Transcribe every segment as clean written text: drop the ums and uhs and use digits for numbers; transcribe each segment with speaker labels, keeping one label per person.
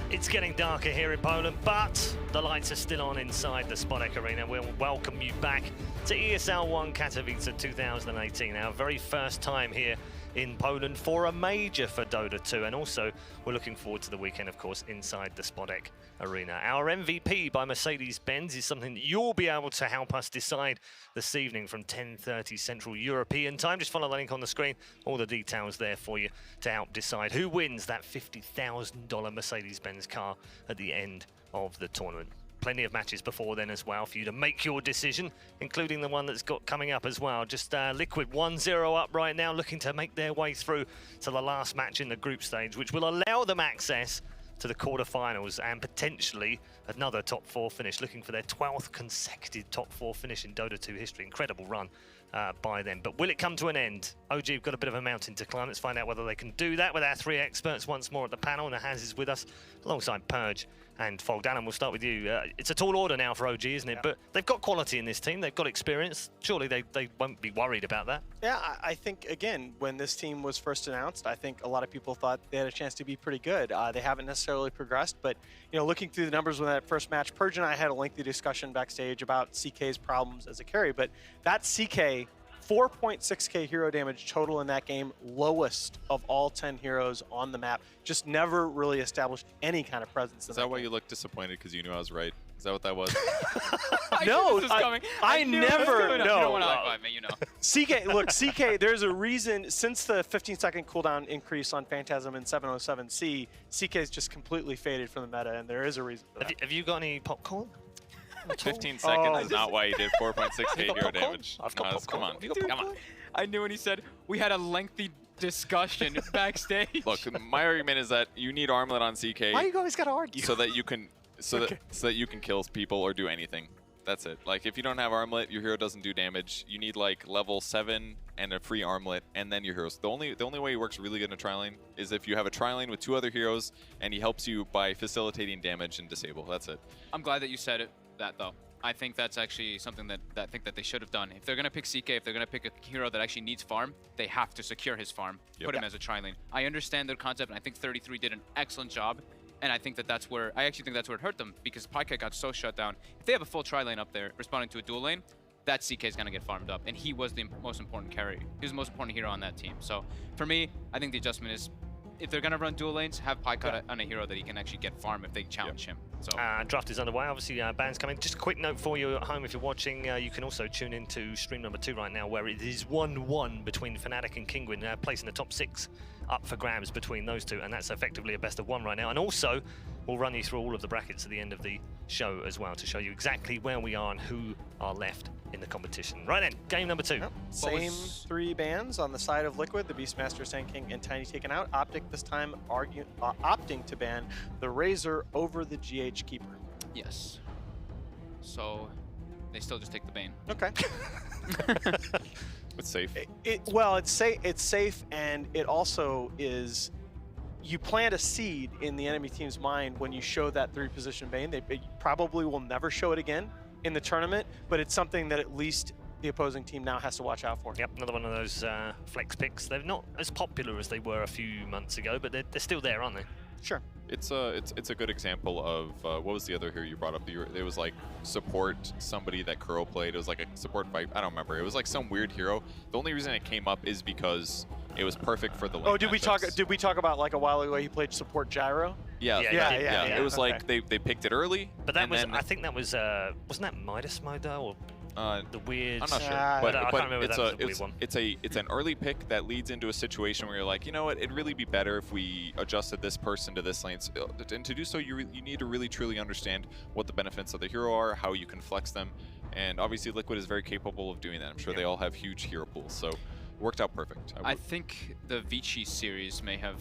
Speaker 1: It's getting darker here in Poland, but the lights are still on inside the OpTic Arena. We'll welcome you back to ESL One Katowice 2018, our very first time here in Poland for a major for Dota 2, and also we're looking forward to the weekend, of course, inside the OpTic Arena. Our MVP by Mercedes-Benz is something that you'll be able to help us decide this evening from 10:30 Central European time. Just follow the link on the screen, all the details there for you to help decide who wins that $50,000 Mercedes-Benz car at the end of the tournament. Plenty of matches before then as well for you to make your decision, including the one that's got coming up as well. Just Liquid 1-0 up right now, looking to make their way through to the last match in the group stage, which will allow them access to the quarterfinals and potentially another top 4 finish, looking for their 12th consecutive top 4 finish in Dota 2 history. Incredible run by them. But will it come to an end? OG have got a bit of a mountain to climb. Let's find out whether they can do that with our 3 experts once more at the panel. Nahaz is with us alongside Purge and Fogdan. We'll start with you. It's a tall order now for OG, isn't it? Yeah. But they've got quality in this team. They've got experience. Surely they won't be worried about that.
Speaker 2: Yeah, I think, again, when this team was first announced, I think a lot of people thought they had a chance to be pretty good. They haven't necessarily progressed, but looking through the numbers with that first match, Purge and I had a lengthy discussion backstage about CK's problems as a carry, but that CK 4.6k hero damage total in that game, lowest of all 10 heroes on the map. Just never really established any kind of presence.
Speaker 3: Is that why you looked disappointed because you knew I was right? Is that what that was?
Speaker 2: No, I never. No,
Speaker 4: you don't want to high-five me,
Speaker 2: CK, look, CK. There's a reason. Since the 15-second cooldown increase on Phantasm in 707C, CK's just completely faded from the meta, and there is a reason for that.
Speaker 1: Have you got any popcorn?
Speaker 3: 15 seconds is not why he did 4.6k hero damage.
Speaker 1: I've got popcorn.
Speaker 3: Come on.
Speaker 4: Dude, come on. I knew when he said we had a lengthy discussion backstage.
Speaker 3: Look, my argument is that you need armlet on CK.
Speaker 2: Why you always gotta argue?
Speaker 3: So that you can, so that you can kill people or do anything. That's it. Like, if you don't have armlet, your hero doesn't do damage. You need like level 7 and a free armlet, and then your heroes. The only way he works really good in a tri-lane is if you have a tri-lane with 2 other heroes, and he helps you by facilitating damage and disable. That's it.
Speaker 4: I'm glad that you said that though. I think that's actually something that they should have done. If they're gonna pick CK, if they're gonna pick a hero that actually needs farm, they have to secure his farm, put him as a tri-lane. I understand their concept, and I think 33 did an excellent job. And I think that's where I actually think that's where it hurt them, because PyKite got so shut down. If they have a full tri-lane up there responding to a dual lane, that CK is gonna get farmed up, and he was the most important carry. He was the most important hero on that team. So for me, I think the adjustment is, if they're gonna run dual lanes, have PyKite on a hero that he can actually get farm if they challenge him. So
Speaker 1: draft is underway. Obviously, bans coming. Just a quick note for you at home if you're watching. You can also tune into stream number 2 right now, where it is 1-1 between Fnatic and Kinguin, placing the top 6 up for grabs between those two, and that's effectively a best of 1 right now. And also, we'll run you through all of the brackets at the end of the show as well to show you exactly where we are and who are left in the competition. Right then, game number 2.
Speaker 2: Yep. Same 3 bans on the side of Liquid, the Beastmaster, Sand King, and Tiny taken out. OpTic this time opting to ban the Razor over the GH Keeper.
Speaker 4: yes. So they still just take the Bane.
Speaker 2: Okay.
Speaker 3: It's safe.
Speaker 2: Well, it's safe, and it also is. You plant a seed in the enemy team's mind when you show that 3-position Bane. They probably will never show it again in the tournament, but it's something that at least the opposing team now has to watch out for.
Speaker 1: Yep, another one of those flex picks. They're not as popular as they were a few months ago, but they're still there, aren't they?
Speaker 2: Sure.
Speaker 3: It's a good example of what was the other hero you brought up? It was like support somebody that Curl played. It was like a support fight. I don't remember. It was like some weird hero. The only reason it came up is because it was perfect for the lane.
Speaker 2: Oh, did we talk about like a while ago he played support Gyro?
Speaker 3: Yeah. It was like they picked it early.
Speaker 1: But that was, I think that was wasn't that Midas mode though? Or the weird.
Speaker 3: I'm not sure, but I can't remember. That was a weird one. It's an early pick that leads into a situation where you're like, you know what? It'd really be better if we adjusted this person to this lane. And to do so, you need to really truly understand what the benefits of the hero are, how you can flex them, and obviously Liquid is very capable of doing that. I'm sure they all have huge hero pools, so it worked out perfect.
Speaker 4: I think the Vici series may have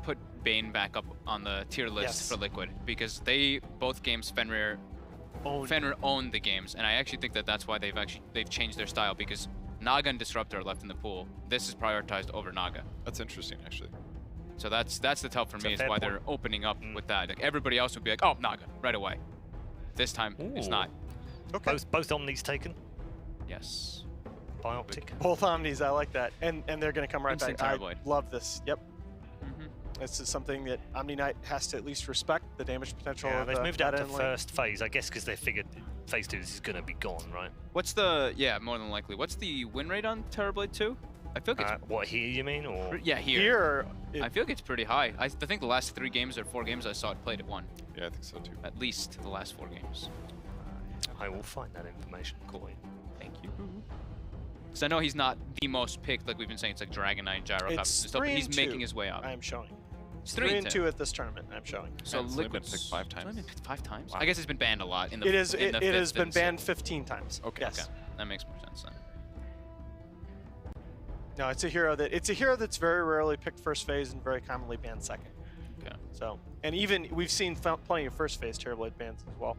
Speaker 4: put Bane back up on the tier list for Liquid, because both games Fenrir owned the games, and I actually think that's why they've changed their style, because Naga and Disruptor are left in the pool. This is prioritized over Naga.
Speaker 3: That's interesting, actually.
Speaker 4: So that's the tell for me, is why they're opening up with that. Like, everybody else would be like, oh, Naga right away. This time it's not.
Speaker 1: Okay. Both Omnis taken.
Speaker 4: Yes.
Speaker 1: By OpTic.
Speaker 2: Both Omnis, I like that, and they're gonna come right back. I love this. Yep. This is something that Omni Knight has to at least respect the damage potential.
Speaker 1: Yeah,
Speaker 2: of
Speaker 1: they've moved out to
Speaker 2: lane.
Speaker 1: first phase, I guess, because they figured phase 2 is going to be gone, right?
Speaker 4: What's the, yeah, more than likely. What's the win rate on Terrorblade 2? I feel like it's...
Speaker 1: What, here you mean? Or
Speaker 4: Yeah, here.
Speaker 2: Here,
Speaker 4: I feel like it's pretty high. I think the last 3 games or 4 games I saw it played at 1.
Speaker 3: Yeah, I think so too.
Speaker 4: At least the last 4 games.
Speaker 1: I will find that information. Cool.
Speaker 4: Thank you. Because I know he's not the most picked, like we've been saying, it's like Dragon Knight, Gyro Cup and stuff, but he's making his way up.
Speaker 2: I am showing.
Speaker 4: It's
Speaker 2: 3-2 at this tournament, I'm showing.
Speaker 4: So
Speaker 3: Liquid's been picked 5 times.
Speaker 4: Been picked 5 times?
Speaker 3: Wow.
Speaker 4: I guess it's been banned a lot in the
Speaker 2: It has been banned 15 times.
Speaker 3: Okay.
Speaker 2: Yes.
Speaker 4: Okay. That makes more sense then.
Speaker 2: No, it's a hero that's very rarely picked first phase and very commonly banned second.
Speaker 4: Okay.
Speaker 2: So, and even we've seen plenty of first phase Terrorblade bans as well.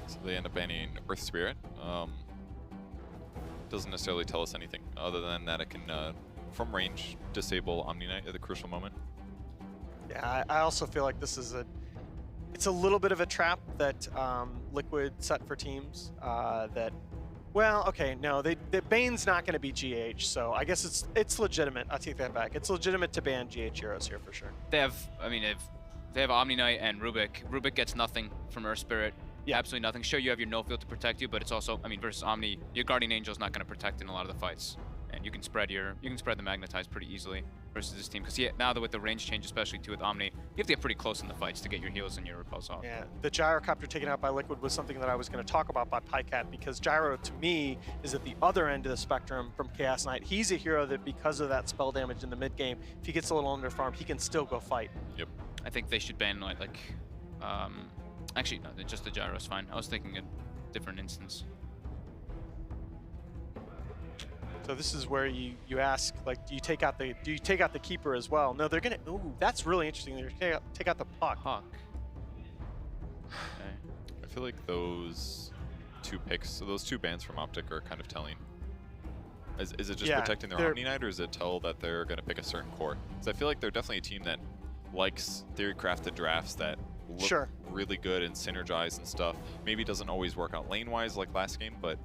Speaker 3: So they end up banning Earth Spirit. Doesn't necessarily tell us anything other than that it can, from range, disable Omni Knight at the crucial moment.
Speaker 2: Yeah, I also feel like this is it's a little bit of a trap that Liquid set for teams. Well, okay, no, the Bane's not going to be GH, so I guess it's legitimate. I'll take that back. It's legitimate to ban GH heroes here for sure.
Speaker 4: They have, I mean, they have Omni Knight and Rubik. Rubik gets nothing from Earth Spirit. Yeah, absolutely nothing. Sure, you have your no field to protect you, but it's also, I mean, versus Omni, your Guardian Angel's not going to protect in a lot of the fights, and you can spread the Magnetize pretty easily versus this team. Because now that with the range change, especially too with Omni, you have to get pretty close in the fights to get your heals and your repulse off.
Speaker 2: Yeah, the Gyrocopter taken out by Liquid was something that I was going to talk about by Pycat, because Gyro to me is at the other end of the spectrum from Chaos Knight. He's a hero that because of that spell damage in the mid game, if he gets a little underfarmed, he can still go fight.
Speaker 3: Yep.
Speaker 4: I think they should ban actually, no, just the Gyro's fine. I was thinking a different instance.
Speaker 2: So this is where you ask, like, do you take out the keeper as well? No, they're gonna. Ooh, that's really interesting. They're gonna take out the puck.
Speaker 4: Okay.
Speaker 3: I feel like those 2 picks, so those 2 bans from OpTic are kind of telling. Is it just protecting their Omni Knight, or does it tell that they're going to pick a certain core? Because I feel like they're definitely a team that likes theory-crafted drafts that look really good and synergize and stuff. Maybe doesn't always work out lane-wise like last game, but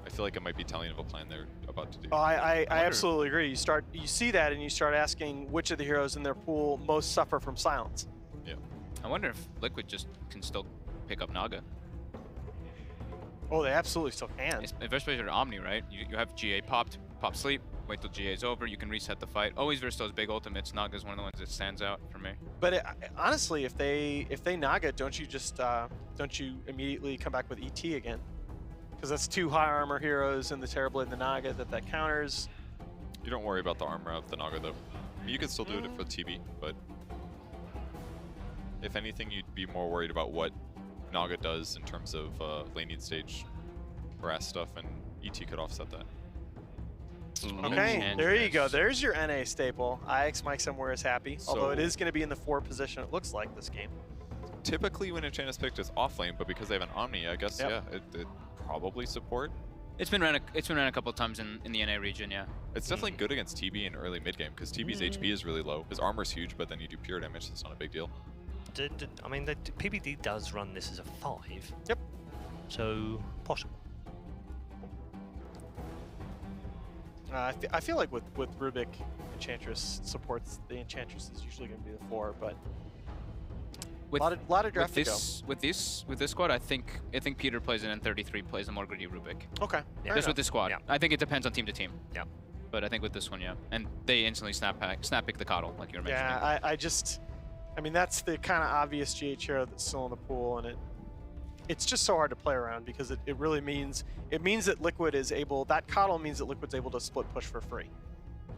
Speaker 3: I feel like it might be telling of a plan they're about to do.
Speaker 2: Oh, I absolutely agree. You see that and you start asking which of the heroes in their pool most suffer from silence.
Speaker 3: Yeah.
Speaker 4: I wonder if Liquid just can still pick up Naga.
Speaker 2: Oh, they absolutely still can.
Speaker 4: Especially with Omni, right? You have GA pop sleep, wait till GA's over, you can reset the fight. Always versus those big ultimates, Naga's one of the ones that stands out for me.
Speaker 2: But honestly, if they Naga, don't you immediately come back with ET again? Because that's 2 high armor heroes in the Terrorblade and the Naga that counters.
Speaker 3: You don't worry about the armor of the Naga though. I mean, you could still do it for TB, but if anything, you'd be more worried about what Naga does in terms of laning stage harass stuff, and ET could offset that.
Speaker 2: Okay, there you go. There's your NA staple. IX Mike somewhere is happy, although it is going to be in the 4 position, it looks like, this game.
Speaker 3: Typically when Enchant is picked is off lane, but because they have an Omni, I guess, yeah, it probably support.
Speaker 4: It's been ran a couple of times in the NA region, yeah.
Speaker 3: It's definitely good against TB in early mid game, because TB's HP is really low. His armor's huge, but then you do pure damage, so it's not a big deal.
Speaker 1: I mean, PBD does run this as a 5.
Speaker 2: Yep.
Speaker 1: So, possible.
Speaker 2: I feel like with Rubik, Enchantress supports the Enchantress is usually going to be the 4, but a lot of draft to go.
Speaker 4: With this squad, I think Peter plays an N33, plays a more greedy Rubik.
Speaker 2: Okay.
Speaker 1: Yeah.
Speaker 4: Just with this squad.
Speaker 1: Yeah.
Speaker 4: I think it depends on team to team.
Speaker 1: Yeah.
Speaker 4: But I think with this one, yeah. And they instantly snap pick the Coddle, like you were mentioning.
Speaker 2: Yeah, I mean, that's the kind of obvious GH hero that's still in the pool, and it's just so hard to play around because it really means that Liquid is able, that Coddle means that Liquid's able to split push for free.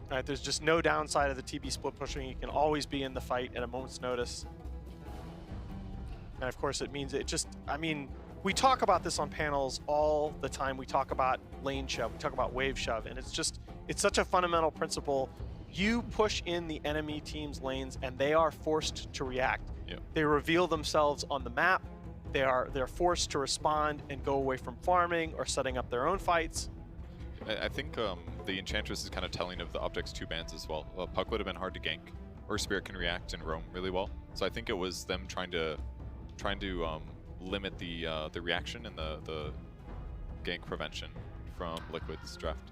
Speaker 2: Right? There's just no downside of the TB split pushing. You can always be in the fight at a moment's notice. And of course it means I mean, we talk about this on panels all the time. We talk about lane shove, we talk about wave shove, and it's such a fundamental principle. You push in the enemy team's lanes and they are forced to react.
Speaker 3: Yep.
Speaker 2: They reveal themselves on the map. They're forced to respond and go away from farming or setting up their own fights.
Speaker 3: I think the Enchantress is kind of telling of the OpTic's 2 bans as well. Puck would have been hard to gank, or Spirit can react and roam really well. So I think it was them trying to limit the reaction and the gank prevention from Liquid's draft.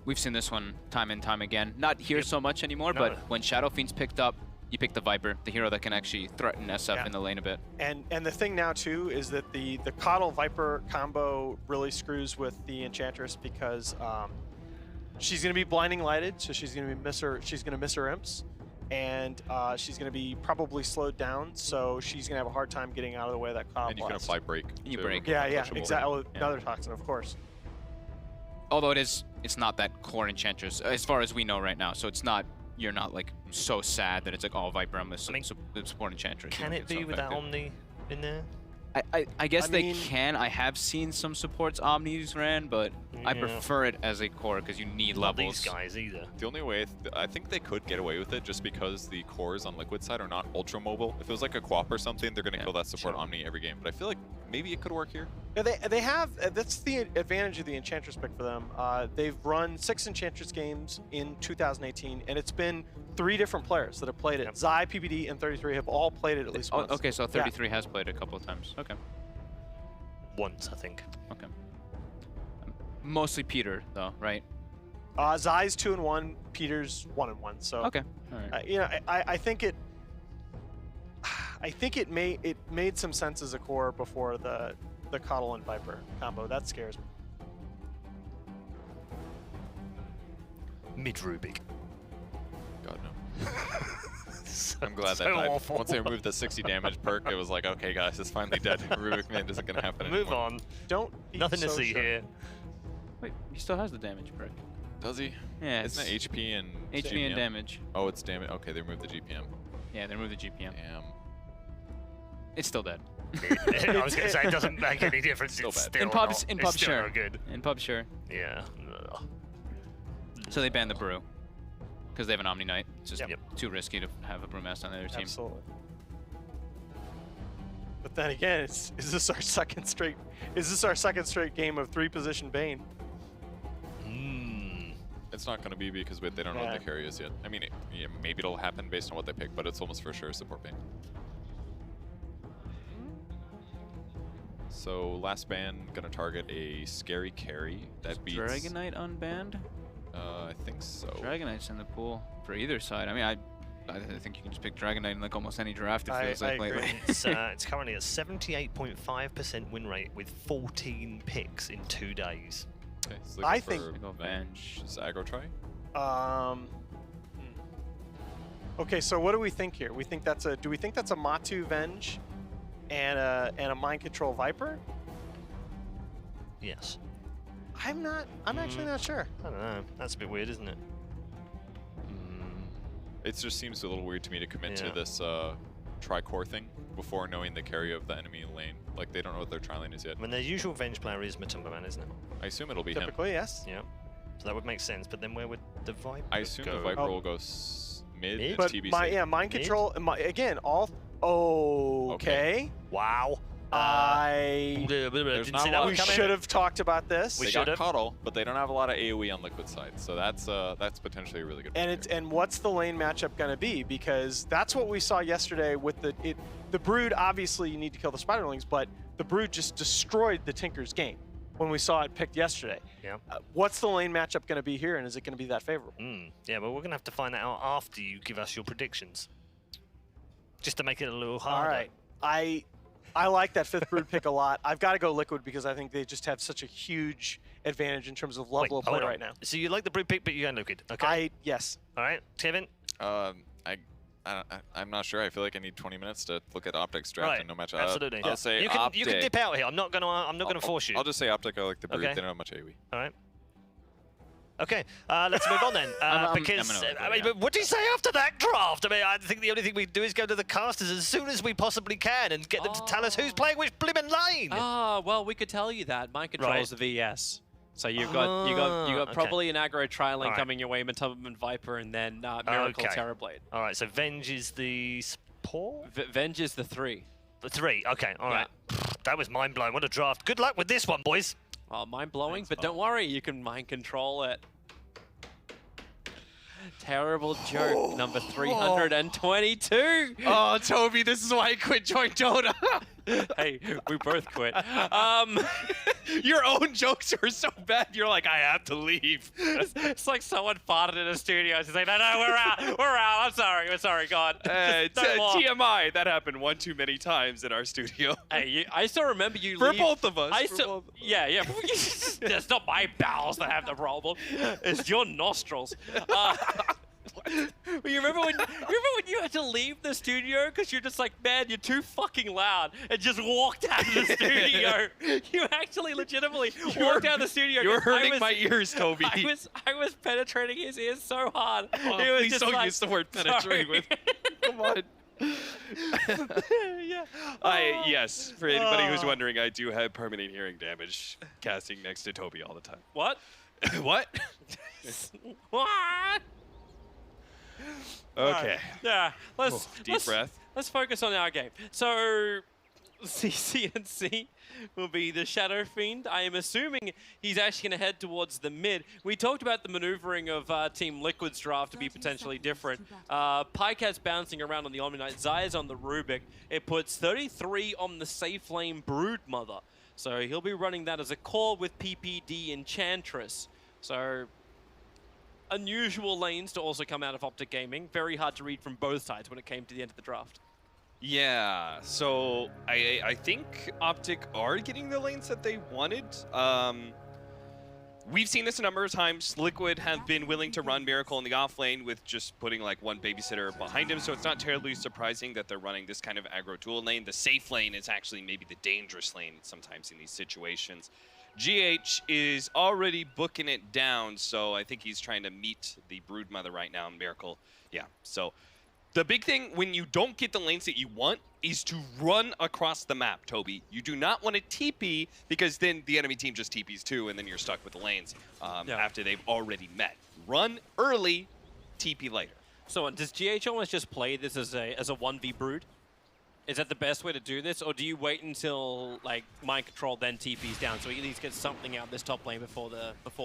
Speaker 4: We've seen this one time and time again. Not here so much anymore, but when Shadow Fiend's picked up, you pick the Viper, the hero that can actually threaten SF in the lane a bit.
Speaker 2: And the thing now too is that the Coddle Viper combo really screws with the Enchantress because she's going to be blinding lighted, so she's going to miss her imps, and she's going to be probably slowed down, so she's going to have a hard time getting out of the way of that Coddle.
Speaker 3: And you can apply break.
Speaker 4: You break.
Speaker 2: Yeah, exactly. Another toxin, of course.
Speaker 4: Although it's not that core Enchantress as far as we know right now, so it's not. You're not like so sad that it's like, oh, Viper, I'm a support Enchantress.
Speaker 1: Can it be without Omni in there?
Speaker 4: I guess they can. I have seen some supports Omnis ran, but I prefer it as a core because you need
Speaker 1: Not
Speaker 4: levels.
Speaker 1: these guys either.
Speaker 3: The only way I think they could get away with it just because the cores on Liquid side are not ultra mobile. If it was like a co-op or something, they're gonna kill that support Omni every game. But I feel like maybe it could work here.
Speaker 2: Yeah, they have. That's the advantage of the Enchantress pick for them. They've run 6 Enchantress games in 2018, and it's been 3 different players that have played it. Zai, PPD, and 33 have all played it at least once.
Speaker 4: Okay, so 33 has played it a couple of times. Okay.
Speaker 1: Once, I think.
Speaker 4: Okay. Mostly Peter, though, right?
Speaker 2: Zai's 2-1, Peter's 1-1. So
Speaker 4: okay, all right.
Speaker 2: You know, I think it. I think it made some sense as a core before the Coddle and Viper combo. That scares me.
Speaker 1: Mid Rubik.
Speaker 3: God no. I'm glad that died.
Speaker 1: Awful.
Speaker 3: Once they removed the 60 damage perk, it was like, okay, guys, it's finally dead. Rubik Man isn't gonna happen anymore.
Speaker 1: Move on.
Speaker 2: Don't. Be
Speaker 1: Nothing
Speaker 2: so
Speaker 1: to see
Speaker 2: sure.
Speaker 1: here.
Speaker 4: Wait, he still has the damage perk.
Speaker 3: Does he?
Speaker 4: Yeah,
Speaker 3: Isn't it HP and
Speaker 4: HP
Speaker 3: GPM?
Speaker 4: and damage.
Speaker 3: Oh, it's damage. Okay, they removed the GPM.
Speaker 4: Yeah, they removed the GPM.
Speaker 3: Damn.
Speaker 4: It's still dead.
Speaker 1: I was going to say, it doesn't make any difference.
Speaker 3: Still
Speaker 1: It's
Speaker 3: bad.
Speaker 1: still
Speaker 4: In pub,
Speaker 1: not,
Speaker 4: in
Speaker 1: it's
Speaker 4: pub,
Speaker 1: still
Speaker 4: sure.
Speaker 1: not good.
Speaker 4: In pub, sure.
Speaker 1: Yeah.
Speaker 4: So they banned the brew because they have an Omni Knight. It's just
Speaker 1: Yep.
Speaker 4: too risky to have a brewmaster on the other team.
Speaker 2: Absolutely. But then again, is this our second straight? Is this our second straight game of 3-position Bane?
Speaker 3: It's not going to be because they don't know what the carry is yet. I mean, yeah, maybe it'll happen based on what they pick, but it's almost for sure support Bane. So last ban gonna target a scary carry that beats.
Speaker 4: Dragon Knight unbanned?
Speaker 3: I think so.
Speaker 4: Dragon Knight's in the pool for either side. I mean, I think you can just pick Dragon Knight in like almost any draft. It feels like lately.
Speaker 1: It's currently at 78.5% win rate with 14 picks in 2 days.
Speaker 3: Okay,
Speaker 2: I think.
Speaker 3: Venge. Is aggro try?
Speaker 2: Okay, so what do we think here? We think that's a. Do we think that's a Matu Venge, and a Mind Control Viper?
Speaker 1: Yes.
Speaker 2: I'm not. I'm actually not sure.
Speaker 1: I don't know. That's a bit weird, isn't it?
Speaker 3: It just seems a little weird to me to commit to this tri-core thing before knowing the carry of the enemy lane. Like, they don't know what their tri-lane is yet.
Speaker 1: I mean, their usual Venge player is Matumba Man, isn't it?
Speaker 3: I assume it'll be him.
Speaker 2: Typically, yes.
Speaker 1: Yeah. So that would make sense, but then where would the Viper
Speaker 3: I assume
Speaker 1: go?
Speaker 3: the Viper will go mid and
Speaker 2: But
Speaker 3: TBC.
Speaker 2: Mind Control, again, all... Okay.
Speaker 1: Wow.
Speaker 3: There's not a lot
Speaker 2: We should have talked about this.
Speaker 3: They got Coddle, but they don't have a lot of AoE on Liquid side, so that's potentially a really good pick.
Speaker 2: And what's the lane matchup going to be? Because that's what we saw yesterday with the Brood. Obviously, you need to kill the Spiderlings, but the Brood just destroyed the Tinker's game when we saw it picked yesterday.
Speaker 1: Yeah.
Speaker 2: What's the lane matchup going to be here, and is it going to be that favorable?
Speaker 1: Yeah, but we're going to have to find that out after you give us your predictions, just to make it a little harder.
Speaker 2: All right. I like that 5th Brood pick a lot. I've got to go Liquid because I think they just have such a huge advantage in terms of level of play right now.
Speaker 1: So you like the Brood pick, but you're going Liquid, okay?
Speaker 2: Yes.
Speaker 1: All right, Kevin?
Speaker 3: I'm not sure. I feel like I need 20 minutes to look at OpTic's draft and no match.
Speaker 1: Absolutely.
Speaker 3: I'll say
Speaker 1: you can dip out here. I'm not gonna force you.
Speaker 3: I'll just say OpTic. I like the Brood.
Speaker 1: Okay.
Speaker 3: They don't have much AoE.
Speaker 1: All right. Okay, let's move on then. But what do you say after that draft? I mean, I think the only thing we do is go to the casters as soon as we possibly can and get them to tell us who's playing which blimmin' lane.
Speaker 5: Well, we could tell you that. Mind Control is the VS. So you've got probably an aggro tri-lane coming your way, Matumba and Viper, and then Miracle Terrorblade.
Speaker 1: All right, so Venge is the support?
Speaker 5: Venge is the 3.
Speaker 1: The 3, okay, all right. That was mind-blowing. What a draft. Good luck with this one, boys.
Speaker 5: Well, mind-blowing, but don't worry, you can Mind Control it. Terrible joke, number 322.
Speaker 6: Oh, Toby, this is why I quit joining Dota.
Speaker 5: Hey, we both quit.
Speaker 6: Your own jokes are so bad, you're like, I have to leave.
Speaker 5: It's like someone farted in a studio. It's like, no, we're out. I'm sorry, God.
Speaker 6: TMI, that happened one too many times in our studio.
Speaker 5: Hey, I still remember you
Speaker 6: For
Speaker 5: leave.
Speaker 6: both of us.
Speaker 5: Yeah. It's not my bowels that have the problem. It's your nostrils. You remember when you had to leave the studio because you're just like, man, you're too fucking loud, and just walked out of the studio. You actually legitimately walked out of the studio.
Speaker 6: You're hurting my ears, Toby.
Speaker 5: I was penetrating his ears so hard.
Speaker 6: Oh,
Speaker 5: he was
Speaker 6: please
Speaker 5: just
Speaker 6: don't
Speaker 5: like,
Speaker 6: use the word penetrate with. Come on.
Speaker 5: Yeah.
Speaker 6: Yes, for anybody who's wondering, I do have permanent hearing damage casting next to Toby all the time.
Speaker 5: What?
Speaker 6: What?
Speaker 5: What?
Speaker 6: Okay.
Speaker 5: Yeah.
Speaker 6: Deep breath.
Speaker 5: Let's focus on our game. So, CCNC will be the Shadow Fiend. I am assuming he's actually going to head towards the mid. We talked about the maneuvering of Team Liquid's draft to be potentially different. Pycat's bouncing around on the Omni-Knight. Zaya's on the Rubik. It puts 33 on the safe lane Broodmother. So he'll be running that as a core with PPD Enchantress. So unusual lanes to also come out of OpTic Gaming. Very hard to read from both sides when it came to the end of the draft.
Speaker 6: Yeah, so I think OpTic are getting the lanes that they wanted. We've seen this a number of times. Liquid have been willing to run Miracle in the off lane with just putting like one babysitter behind him, so it's not terribly surprising that they're running this kind of aggro dual lane. The safe lane is actually maybe the dangerous lane sometimes in these situations. GH is already booking it down, so I think he's trying to meet the Broodmother right now in Miracle. Yeah, so the big thing when you don't get the lanes that you want is to run across the map, Toby. You do not want to TP because then the enemy team just TPs too, and then you're stuck with the lanes after they've already met. Run early, TP later. So
Speaker 5: does GH almost just play this as a 1v Brood? Is that the best way to do this, or do you wait until like mind control then TPs down so he at least gets something out of this top lane before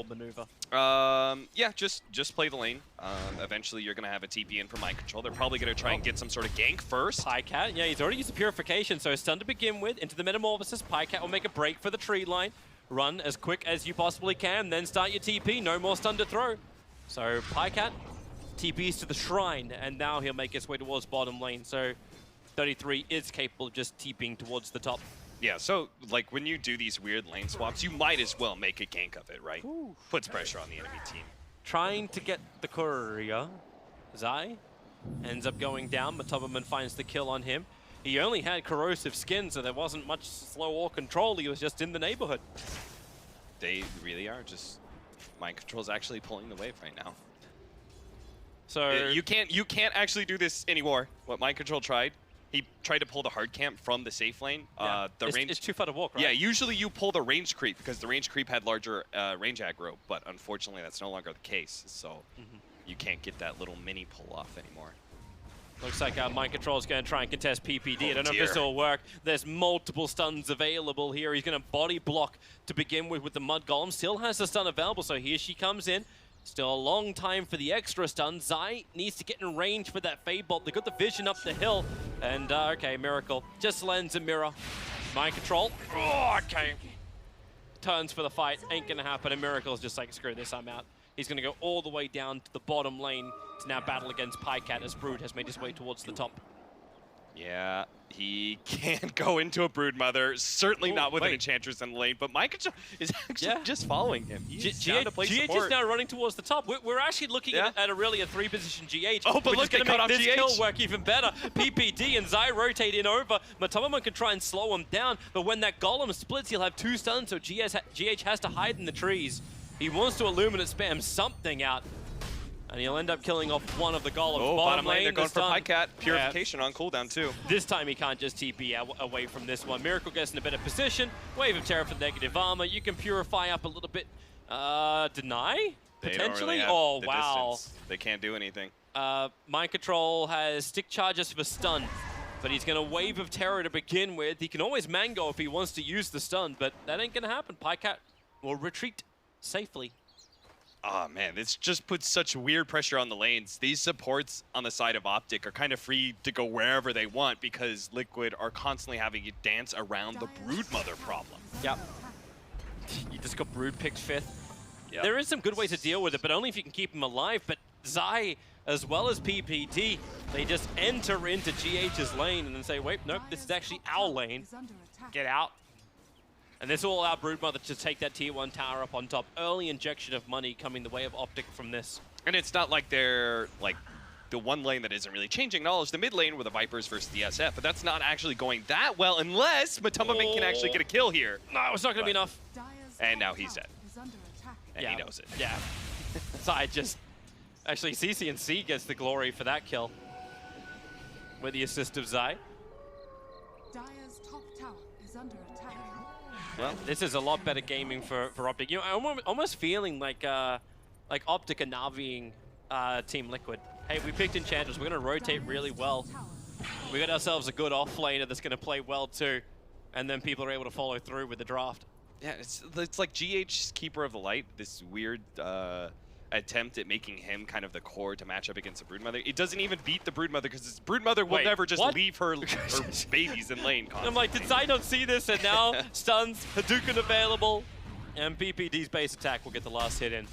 Speaker 5: maneuver?
Speaker 6: Yeah, just play the lane. Eventually you're gonna have a TP in for mind control. They're probably gonna try and get some sort of gank first.
Speaker 5: Pycat, yeah, he's already used the purification, so stun to begin with. Into the metamorphosis, Pycat will make a break for the tree line. Run as quick as you possibly can, then start your TP. No more stun to throw. So Pycat TPs to the shrine, and now he'll make his way towards bottom lane. So 33 is capable of just TPing towards the top.
Speaker 6: Yeah, so like when you do these weird lane swaps, you might as well make a gank of it, right? Ooh. Puts pressure on the enemy team.
Speaker 5: Trying to get the courier. Zai ends up going down. Matobaman finds the kill on him. He only had corrosive skin, so there wasn't much slow or control. He was just in the neighborhood.
Speaker 6: They really are just... Mind control's actually pulling the wave right now.
Speaker 5: So
Speaker 6: you can't actually do this anymore. What Mind Control tried, he tried to pull the hard camp from the safe lane.
Speaker 5: Yeah. It's too far to walk, right?
Speaker 6: Yeah, usually you pull the range creep because the range creep had larger range aggro, but unfortunately that's no longer the case. So you can't get that little mini pull off anymore.
Speaker 5: Looks like Mind Control is going to try and contest PPD. I don't know if this will work. There's multiple stuns available here. He's going to body block to begin with the Mud Golem. Still has the stun available, so here she comes in. Still a long time for the extra stun. Zai needs to get in range for that Fade Bolt. They got the vision up the hill. And, okay, Miracle just lends a mirror. Mind Control. Oh, okay. Turns for the fight. Ain't going to happen. And Miracle's just like, screw this, I'm out. He's going to go all the way down to the bottom lane to now battle against Pycat as Brood has made his way towards the top.
Speaker 6: Yeah, he can't go into a Broodmother. Certainly not with an Enchantress in the lane, but Mind Control is actually just following him. He's down to play support.
Speaker 5: GH is now running towards the top. We're actually looking at a really a 3-position GH.
Speaker 6: Oh, but look,
Speaker 5: going to make this
Speaker 6: GH.
Speaker 5: kill work even better. PPD and Zai rotate in over. Matobaman can try and slow him down, but when that Golem splits, he'll have 2 stuns, so GH has to hide in the trees. He wants to Illuminate spam something out. And he'll end up killing off one of the Golems.
Speaker 6: Oh, bottom lane, they're going for Pycat. Purification on cooldown, too.
Speaker 5: This time he can't just TP away from this one. Miracle gets in a better position. Wave of Terror for negative armor. You can purify up a little bit. Deny? Potentially? Oh, wow.
Speaker 6: Distance. They can't do anything.
Speaker 5: Mind Control has stick charges for stun. But he's going to Wave of Terror to begin with. He can always Mango if he wants to use the stun, but that ain't going to happen. Pycat will retreat safely.
Speaker 6: Oh man, this just puts such weird pressure on the lanes. These supports on the side of OpTic are kind of free to go wherever they want because Liquid are constantly having to dance around the Broodmother problem.
Speaker 5: Yep. You just got Brood picked 5th.
Speaker 6: Yep.
Speaker 5: There is some good ways to deal with it, but only if you can keep him alive. But Zai, as well as PPD, they just enter into GH's lane and then say, wait, nope, this is actually our lane. Get out. And this will allow Broodmother to take that tier 1 tower up on top. Early injection of money coming the way of OpTic from this.
Speaker 6: And it's not like they're like the one lane that isn't really changing at all is the mid lane with the Vipers versus the SF, but that's not actually going that well unless Matumbamin can actually get a kill here.
Speaker 5: No, it's not going to be enough.
Speaker 6: And now he's dead. And he knows it.
Speaker 5: Yeah. Zai just... Actually, CC&C gets the glory for that kill. With the assist of Zai.
Speaker 7: Dire's top tower is under attack.
Speaker 5: Well, this is a lot better gaming for OpTic. You know, I'm almost feeling like OpTic are Naviing Team Liquid. Hey, we picked Enchantress. We're going to rotate really well. We got ourselves a good off laner that's going to play well too. And then people are able to follow through with the draft.
Speaker 6: Yeah, it's like GH's Keeper of the Light, this weird attempt at making him kind of the core to match up against the Broodmother. It doesn't even beat the Broodmother because this Broodmother will never just leave her babies in lane constantly.
Speaker 5: I'm like, did Zai not see this? And now stuns, Hadouken available, and PPD's base attack will get the last hit in.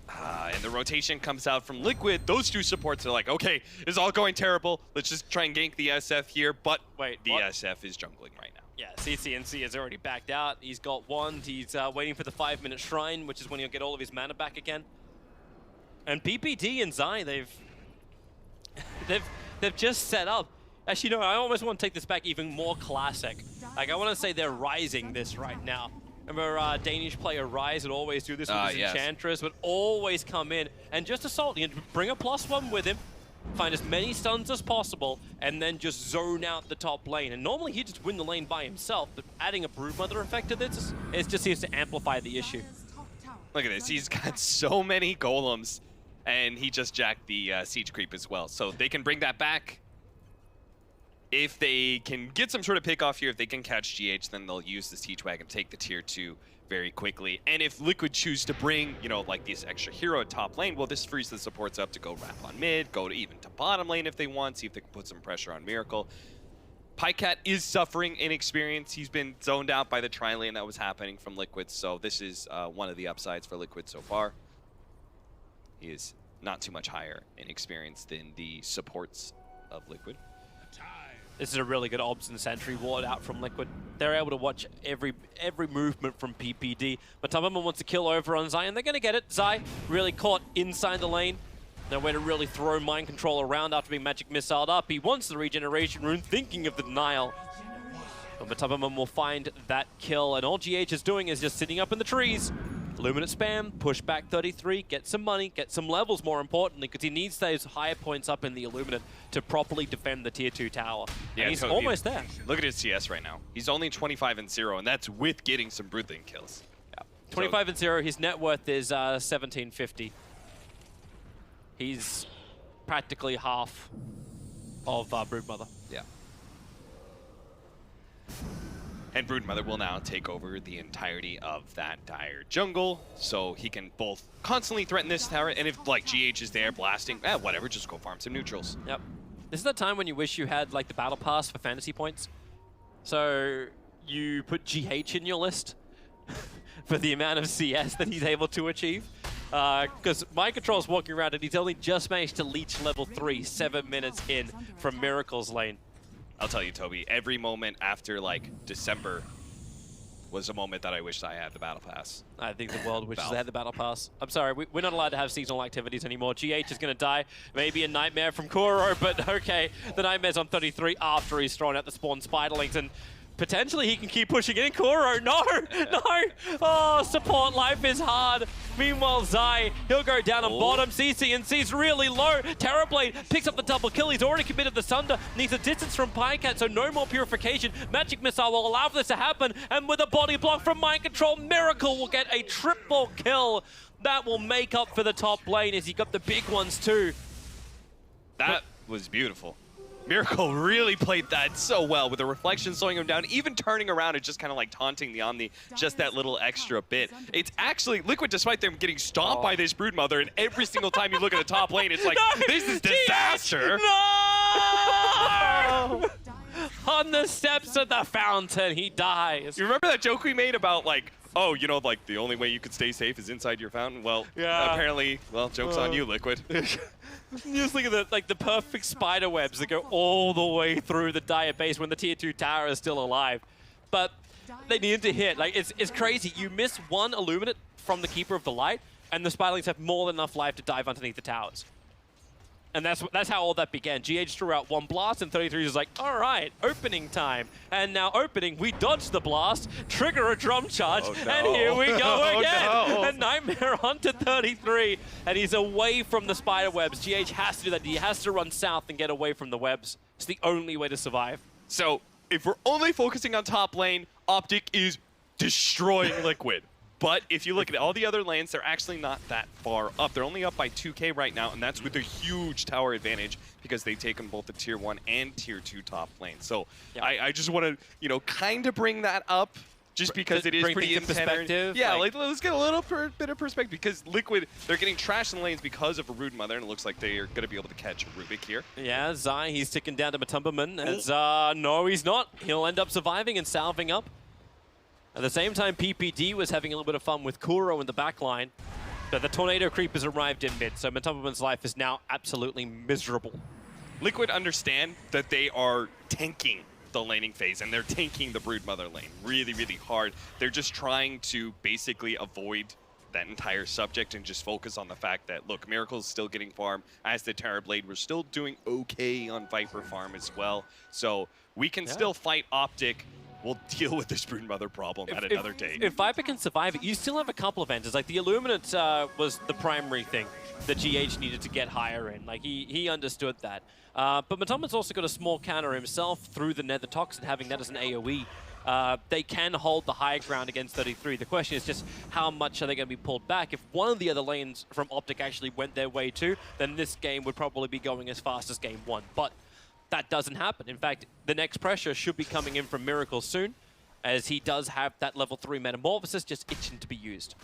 Speaker 6: And the rotation comes out from Liquid. Those two supports are like, okay, it's all going terrible. Let's just try and gank the SF here. But
Speaker 5: wait,
Speaker 6: the SF is jungling right now.
Speaker 5: Yeah, CC&C has already backed out. He's got one. He's waiting for the 5-minute shrine, which is when he'll get all of his mana back again. And PPD and Zai, they've just set up. Actually, no, I almost want to take this back even more classic. Like, I want to say they're rising this right now. Remember Danish player Rise would always do this with his Enchantress, would always come in and just assault. He'd bring a +1 with him, find as many stuns as possible, and then just zone out the top lane. And normally he'd just win the lane by himself, but adding a Broodmother effect to this, it just seems to amplify the issue.
Speaker 6: Look at this, he's got so many golems, and he just jacked the siege creep as well. So they can bring that back. If they can get some sort of pick off here, if they can catch GH, then they'll use the siege wagon, take the tier 2 very quickly. And if Liquid choose to bring, you know, like this extra hero at top lane, well, this frees the supports up to go wrap on mid, go to even to bottom lane if they want, see if they can put some pressure on Miracle. Pycat is suffering inexperience. He's been zoned out by the tri-lane that was happening from Liquid, so this is one of the upsides for Liquid so far. He is not too much higher in experience than the supports of Liquid.
Speaker 5: This is a really good obs and sentry ward out from Liquid. They're able to watch every movement from PPD. But Matumbamin wants to kill over on Zai, and they're going to get it. Zai really caught inside the lane. No way to really throw mind control around after being magic missiled up. He wants the regeneration rune, thinking of the denial. But Matumbamin will find that kill, and all GH is doing is just sitting up in the trees. Luminate spam, push back 33, get some money, get some levels more importantly, because he needs those higher points up in the Illuminate to properly defend the tier 2 tower.
Speaker 6: Yeah,
Speaker 5: and he's almost there.
Speaker 6: Look at his CS right now. He's only 25-0, and that's with getting some Broodling kills.
Speaker 5: Yeah. 25-0, his net worth is 1750. He's practically half of Broodmother.
Speaker 6: Yeah. And Broodmother will now take over the entirety of that dire jungle, so he can both constantly threaten this tower, and if like GH is there blasting, whatever, just go farm some neutrals.
Speaker 5: Yep. This is the time when you wish you had like the battle pass for fantasy points. So you put GH in your list for the amount of CS that he's able to achieve. Because Mind Control's walking around and he's only just managed to leech level 3 7 minutes in from Miracle's lane.
Speaker 6: I'll tell you, Toby, every moment after, like, December was a moment that I wished I had the Battle Pass.
Speaker 5: I think the world wishes they had the Battle Pass. I'm sorry, we're not allowed to have seasonal activities anymore. GH is going to die. Maybe a Nightmare from Kuro, but okay. The Nightmare's on 33 after he's thrown out the spawn Spiderlings, and potentially he can keep pushing in. Kuro, no, no. Oh, support life is hard. Meanwhile, Zai, he'll go down on bottom. CC&C's really low. Terrorblade picks up the double kill. He's already committed the Sunder. Needs a distance from Pycat, so no more purification. Magic Missile will allow for this to happen. And with a body block from Mind Control, Miracle will get a triple kill. That will make up for the top lane as he got the big ones too.
Speaker 6: That was beautiful. Miracle really played that so well with the reflection slowing him down, even turning around and just kind of like taunting the Omni just that little extra bit. It's actually Liquid, despite them getting stomped by this Broodmother, and every single time you look at the top lane, it's like, this is disaster.
Speaker 5: No! On the steps of the fountain, he dies.
Speaker 6: You remember that joke we made about like, oh, you know, like the only way you could stay safe is inside your fountain? Well, apparently, well, joke's on you, Liquid.
Speaker 5: Just look at the perfect spider webs that go all the way through the Dire base when the tier 2 tower is still alive. But they need to hit. Like, it's crazy. You miss one Illuminate from the Keeper of the Light, and the Spiderlings have more than enough life to dive underneath the towers. And that's how all that began. GH threw out one blast, and 33 is like, all right, opening time. And now opening, we dodge the blast, trigger a drum charge, and here we go again. And Nightmare onto 33, and he's away from the spider webs. GH has to do that. He has to run south and get away from the webs. It's the only way to survive.
Speaker 6: So if we're only focusing on top lane, OpTic is destroying Liquid. But if you look at all the other lanes, they're actually not that far up. They're only up by 2K right now, and that's with a huge tower advantage because they've taken both the tier 1 and tier 2 top lane. So I just want to, you know, kind of bring that up just because it is pretty perspective. Yeah, like let's get a little bit of perspective because Liquid, they're getting trashed in the lanes because of a Broodmother, and it looks like they are going to be able to catch Rubik here.
Speaker 5: Yeah, Zai, he's ticking down to Matumbaman. As, no, he's not. He'll end up surviving and salving up. At the same time, PPD was having a little bit of fun with Kuro in the back line, but the Tornado Creep has arrived in mid, so Matumbaman's life is now absolutely miserable.
Speaker 6: Liquid understand that they are tanking the laning phase, and they're tanking the Broodmother lane really, really hard. They're just trying to basically avoid that entire subject and just focus on the fact that, look, Miracle's still getting farm as the Terrorblade. We're still doing okay on Viper farm as well, so we can still fight OpTic. We'll deal with this Broodmother problem at another date. If
Speaker 5: Viper can survive it, you still have a couple of answers. Like the Illuminate was the primary thing that GH needed to get higher in. Like he understood that. But Matumbaman's also got a small counter himself through the Nether Toxin, having that as an AoE. They can hold the high ground against 33. The question is just how much are they going to be pulled back? If one of the other lanes from OpTic actually went their way too, then this game would probably be going as fast as game 1. But that doesn't happen. In fact, the next pressure should be coming in from Miracle soon, as he does have that level 3 Metamorphosis just itching to be used.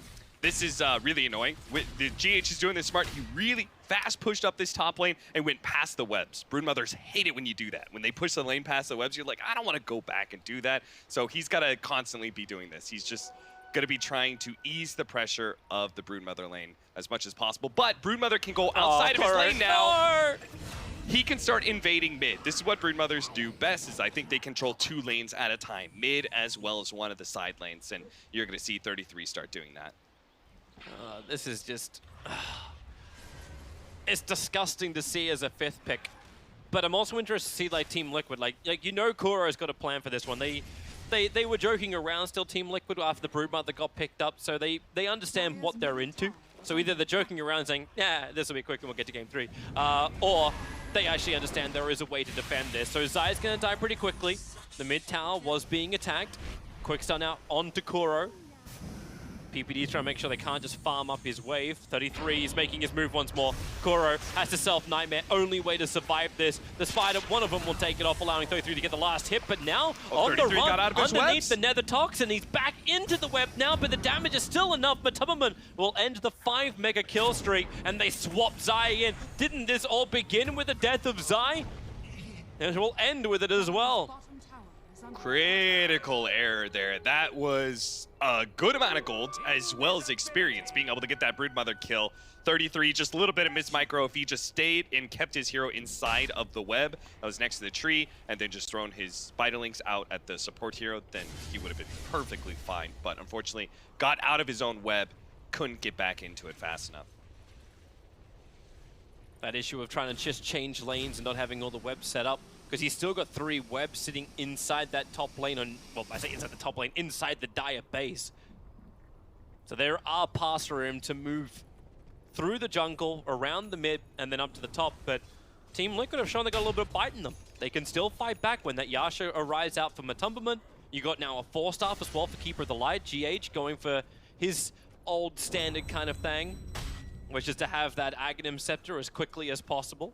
Speaker 6: This is really annoying. The GH is doing this smart. He really fast pushed up this top lane and went past the webs. Broodmothers hate it when you do that. When they push the lane past the webs, you're like, I don't want to go back and do that. So he's got to constantly be doing this. He's just going to be trying to ease the pressure of the Broodmother lane as much as possible. But Broodmother can go outside of his lane now. He can start invading mid. This is what Broodmothers do best, is I think they control 2 lanes at a time, mid as well as one of the side lanes, and you're going to see 33 start doing that.
Speaker 5: This is just... it's disgusting to see as a 5th pick. But I'm also interested to see like Team Liquid. Like you know Kuro's got a plan for this one. They were joking around still, Team Liquid, after the Broodmother got picked up, so they understand what they're into. So either they're joking around saying, yeah, this will be quick and we'll get to game 3, or they actually understand there is a way to defend this. So Zai's going to die pretty quickly. The mid tower was being attacked. Quick stun out onto Kuro. PPD's trying to make sure they can't just farm up his wave. 33 is making his move once more. Kuro has to self-Nightmare. Only way to survive this. The Spider, one of them will take it off, allowing 33 to get the last hit. But now, on the run, underneath the Nether Toxin, he's back into the web now, but the damage is still enough. Matumbaman will end the 5 mega kill streak, and they swap Zai in. Didn't this all begin with the death of Zai? And it will end with it as well.
Speaker 6: Critical error there. That was a good amount of gold as well as experience, being able to get that Broodmother kill. 33, just a little bit of mismicro. If he just stayed and kept his hero inside of the web that was next to the tree, and then just thrown his Spiderlings out at the support hero, then he would have been perfectly fine. But unfortunately, got out of his own web, couldn't get back into it fast enough.
Speaker 5: That issue of trying to just change lanes and not having all the webs set up, because he's still got 3 webs sitting inside that top lane on, well, I say inside the top lane, inside the Dire base. So there are paths for him to move through the jungle, around the mid, and then up to the top, but Team Liquid have shown they got a little bit of bite in them. They can still fight back when that Yasha arrives out for Matumbaman. You got now a 4-staff as well for Keeper of the Light. GH going for his old standard kind of thing, which is to have that Aghanim Scepter as quickly as possible.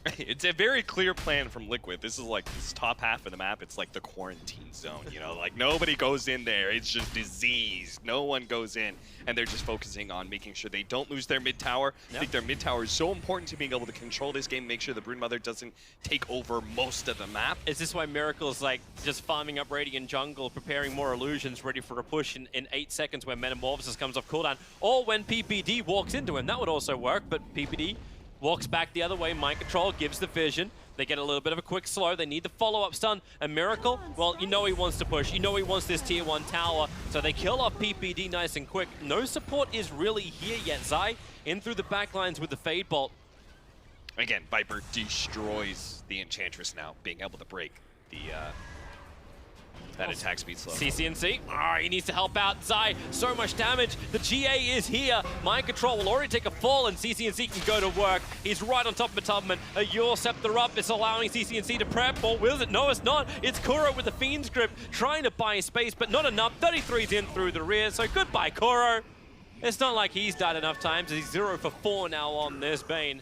Speaker 6: It's a very clear plan from Liquid. This is like this top half of the map. It's like the quarantine zone, you know? Like nobody goes in there. It's just disease. No one goes in. And they're just focusing on making sure they don't lose their mid tower. I think their mid tower is so important to being able to control this game, make sure the Broodmother doesn't take over most of the map.
Speaker 5: Is this why Miracle's like just farming up Radiant jungle, preparing more illusions, ready for a push in 8 seconds when Metamorphosis comes off cooldown? Or when PPD walks into him, that would also work, but PPD walks back the other way. Mind Control gives the vision. They get a little bit of a quick slow. They need the follow-up stun. And Miracle, well, you know he wants to push. You know he wants this tier 1 tower. So they kill off PPD nice and quick. No support is really here yet. Zai in through the backlines with the Fade Bolt.
Speaker 6: Again, Viper destroys the Enchantress now, being able to break the that attack speed slow.
Speaker 5: CCNC, he needs to help out Zai. So much damage. The GA is here. Mind Control will already take a fall, and CCNC can go to work. He's right on top of Tubman. A Yule Scepter up. It's allowing CCNC to prep. Or will it? No, it's not. It's Kuro with the Fiend's Grip, trying to buy space, but not enough. 33's in through the rear, so goodbye, Kuro. It's not like he's died enough times. He's 0 for 4 now on this Bane.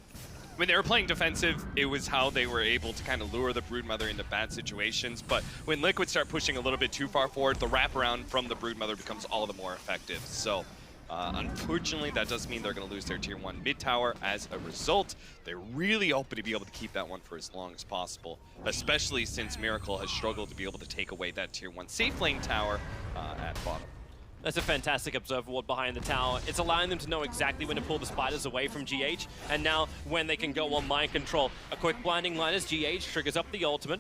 Speaker 6: When they were playing defensive, it was how they were able to kind of lure the Broodmother into bad situations. But when Liquid start pushing a little bit too far forward, the wraparound from the Broodmother becomes all the more effective. So unfortunately, that does mean they're going to lose their tier 1 mid tower as a result. They're really hoping to be able to keep that one for as long as possible, especially since Miracle has struggled to be able to take away that tier 1 safe lane tower at bottom.
Speaker 5: That's a fantastic Observer Ward behind the tower. It's allowing them to know exactly when to pull the spiders away from GH, and now when they can go on Mind Control. A quick blinding light as GH triggers up the ultimate.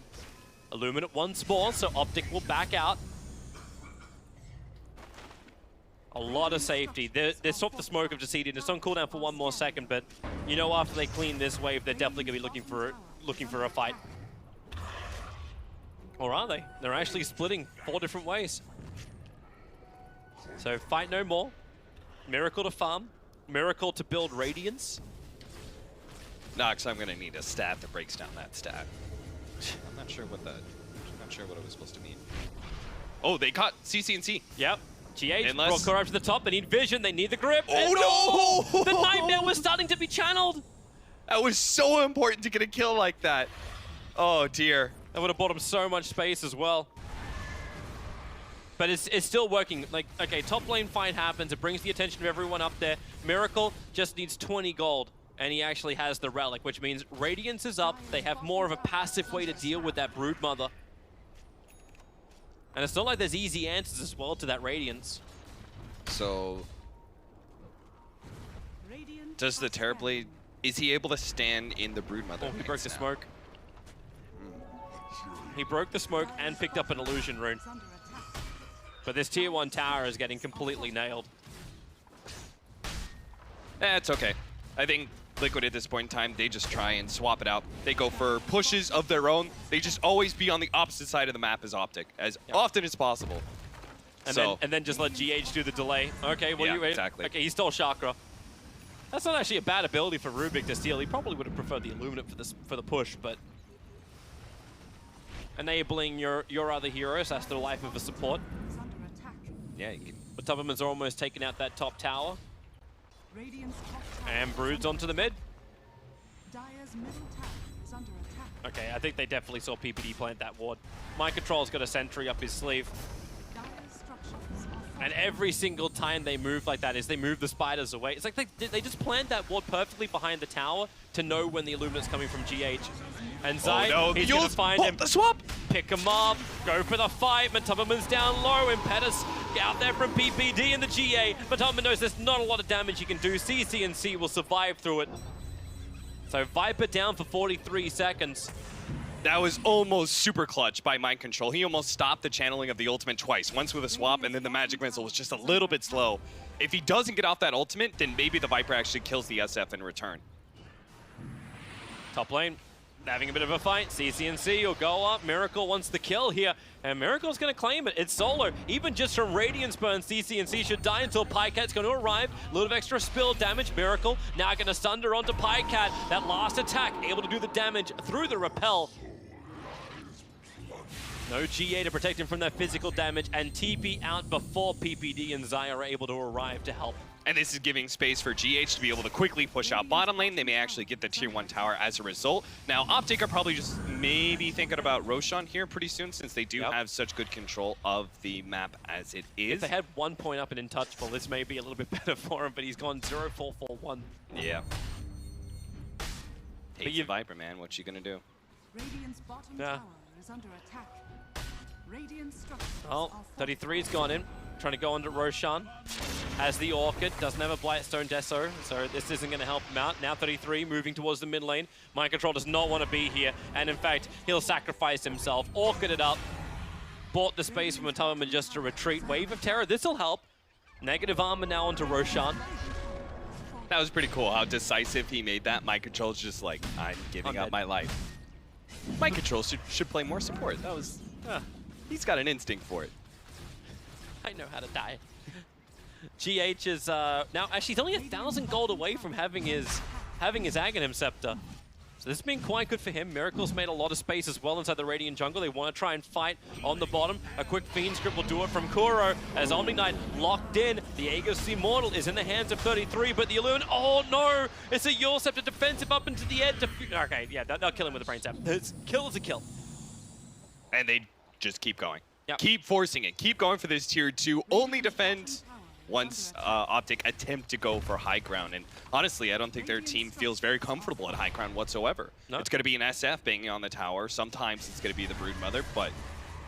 Speaker 5: Illuminate once more, so OpTic will back out. A lot of safety. They stopped the smoke of Decedent. It's on cooldown for 1 more second, but you know after they clean this wave, they're definitely going to be looking for a fight. Or are they? They're actually splitting 4 different ways. So fight no more. Miracle to farm. Miracle to build Radiance.
Speaker 6: Nox, I'm gonna need a stat that breaks down that stat. I'm not sure what it was supposed to mean. Oh, they caught CCNC.
Speaker 5: Yep. GH brought Kuro up to the top. They need vision. They need the grip.
Speaker 6: Oh no!
Speaker 5: The Nightmare was starting to be channeled.
Speaker 6: That was so important to get a kill like that. Oh dear.
Speaker 5: That would have bought him so much space as well. But it's still working. Like, okay, top lane fight happens. It brings the attention of everyone up there. Miracle just needs 20 gold, and he actually has the Relic, which means Radiance is up. They have more of a passive way to deal with that Broodmother. And it's not like there's easy answers as well to that Radiance.
Speaker 6: So, does the Terrorblade, is he able to stand in the Broodmother?
Speaker 5: Oh, he broke the smoke. He broke the smoke and picked up an illusion rune. But this tier 1 tower is getting completely nailed.
Speaker 6: It's okay. I think Liquid at this point in time, they just try and swap it out. They go for pushes of their own. They just always be on the opposite side of the map as OpTic, as often as possible.
Speaker 5: And then just let GH do the delay. Okay, well, you
Speaker 6: exactly.
Speaker 5: Okay, he stole Chakra. That's not actually a bad ability for Rubik to steal. He probably would have preferred the Illuminate for the push, but enabling your other heroes, that's the life of a support.
Speaker 6: Yeah, you can.
Speaker 5: But Tubman's almost taken out that top tower. And Brood's onto the mid. Okay, I think they definitely saw PPD plant that ward. Mind Control's got a sentry up his sleeve. And every single time they move like that is they move the spiders away. It's like they just plant that ward perfectly behind the tower to know when the Illuminate's coming from GH. And Zai, he's going to find him.
Speaker 6: The swap!
Speaker 5: Pick him up, go for the fight. Tubman's down low. Impetus out there from PPD and the GA. But Tubman knows there's not a lot of damage he can do. CCNC will survive through it. So Viper down for 43 seconds.
Speaker 6: That was almost super clutch by Mind Control. He almost stopped the channeling of the ultimate twice. Once with a swap, and then the Magic Missile was just a little bit slow. If he doesn't get off that ultimate, then maybe the Viper actually kills the SF in return.
Speaker 5: Top lane, having a bit of a fight. CCNC will go up. Miracle wants the kill here, and Miracle's going to claim it. It's solo. Even just from Radiance Burn, CCNC should die until Pycat's going to arrive. A little bit of extra spill damage. Miracle now going to sunder onto Pycat. That last attack, able to do the damage through the repel. No GA to protect him from that physical damage, and TP out before PPD and Zai are able to arrive to help.
Speaker 6: And this is giving space for GH to be able to quickly push out bottom lane. They may actually get the tier 1 tower as a result. Now, OpTic are probably just maybe thinking about Roshan here pretty soon, since they do have such good control of the map as it is.
Speaker 5: If they had 1 point up and untouchable, this may be a little bit better for him, but he's gone 0-4-4-1.
Speaker 6: Yeah. Takes the Viper, man. What you gonna do?
Speaker 7: Radiant's bottom tower is under attack. Radiant structures
Speaker 5: Oh, 33's gone in, trying to go under Roshan. Has the Orchid, doesn't have a Blightstone Deso, so this isn't going to help him out. Now 33 moving towards the mid lane. Mind Control does not want to be here, and in fact, he'll sacrifice himself. Orchid it up, bought the space from Matoma just to retreat. Wave of Terror, this'll help. Negative armor now onto Roshan.
Speaker 6: That was pretty cool how decisive he made that. Mind Control's just like, I'm giving up my life. Mind Control should play more support. That was, he's got an instinct for it.
Speaker 5: I know how to die. GH is now actually he's only 1,000 gold away from having his Aghanim Scepter. So this has been quite good for him. Miracle's made a lot of space as well inside the Radiant jungle. They want to try and fight on the bottom. A quick Fiend Script will do it from Kuro as Omni Knight locked in. The Aegis Immortal is in the hands of 33, but the Illumine, oh no! It's a Yule Scepter defensive up into the edge. Okay, yeah, they'll kill him with a Brain Sap. Kill is a kill.
Speaker 6: And they just keep going.
Speaker 5: Yep.
Speaker 6: Keep forcing it. Keep going for this tier 2. Only defend once OpTic attempt to go for high ground. And honestly, I don't think their team feels very comfortable at high ground whatsoever. No. It's going to be an SF banging on the tower. Sometimes it's going to be the Broodmother, but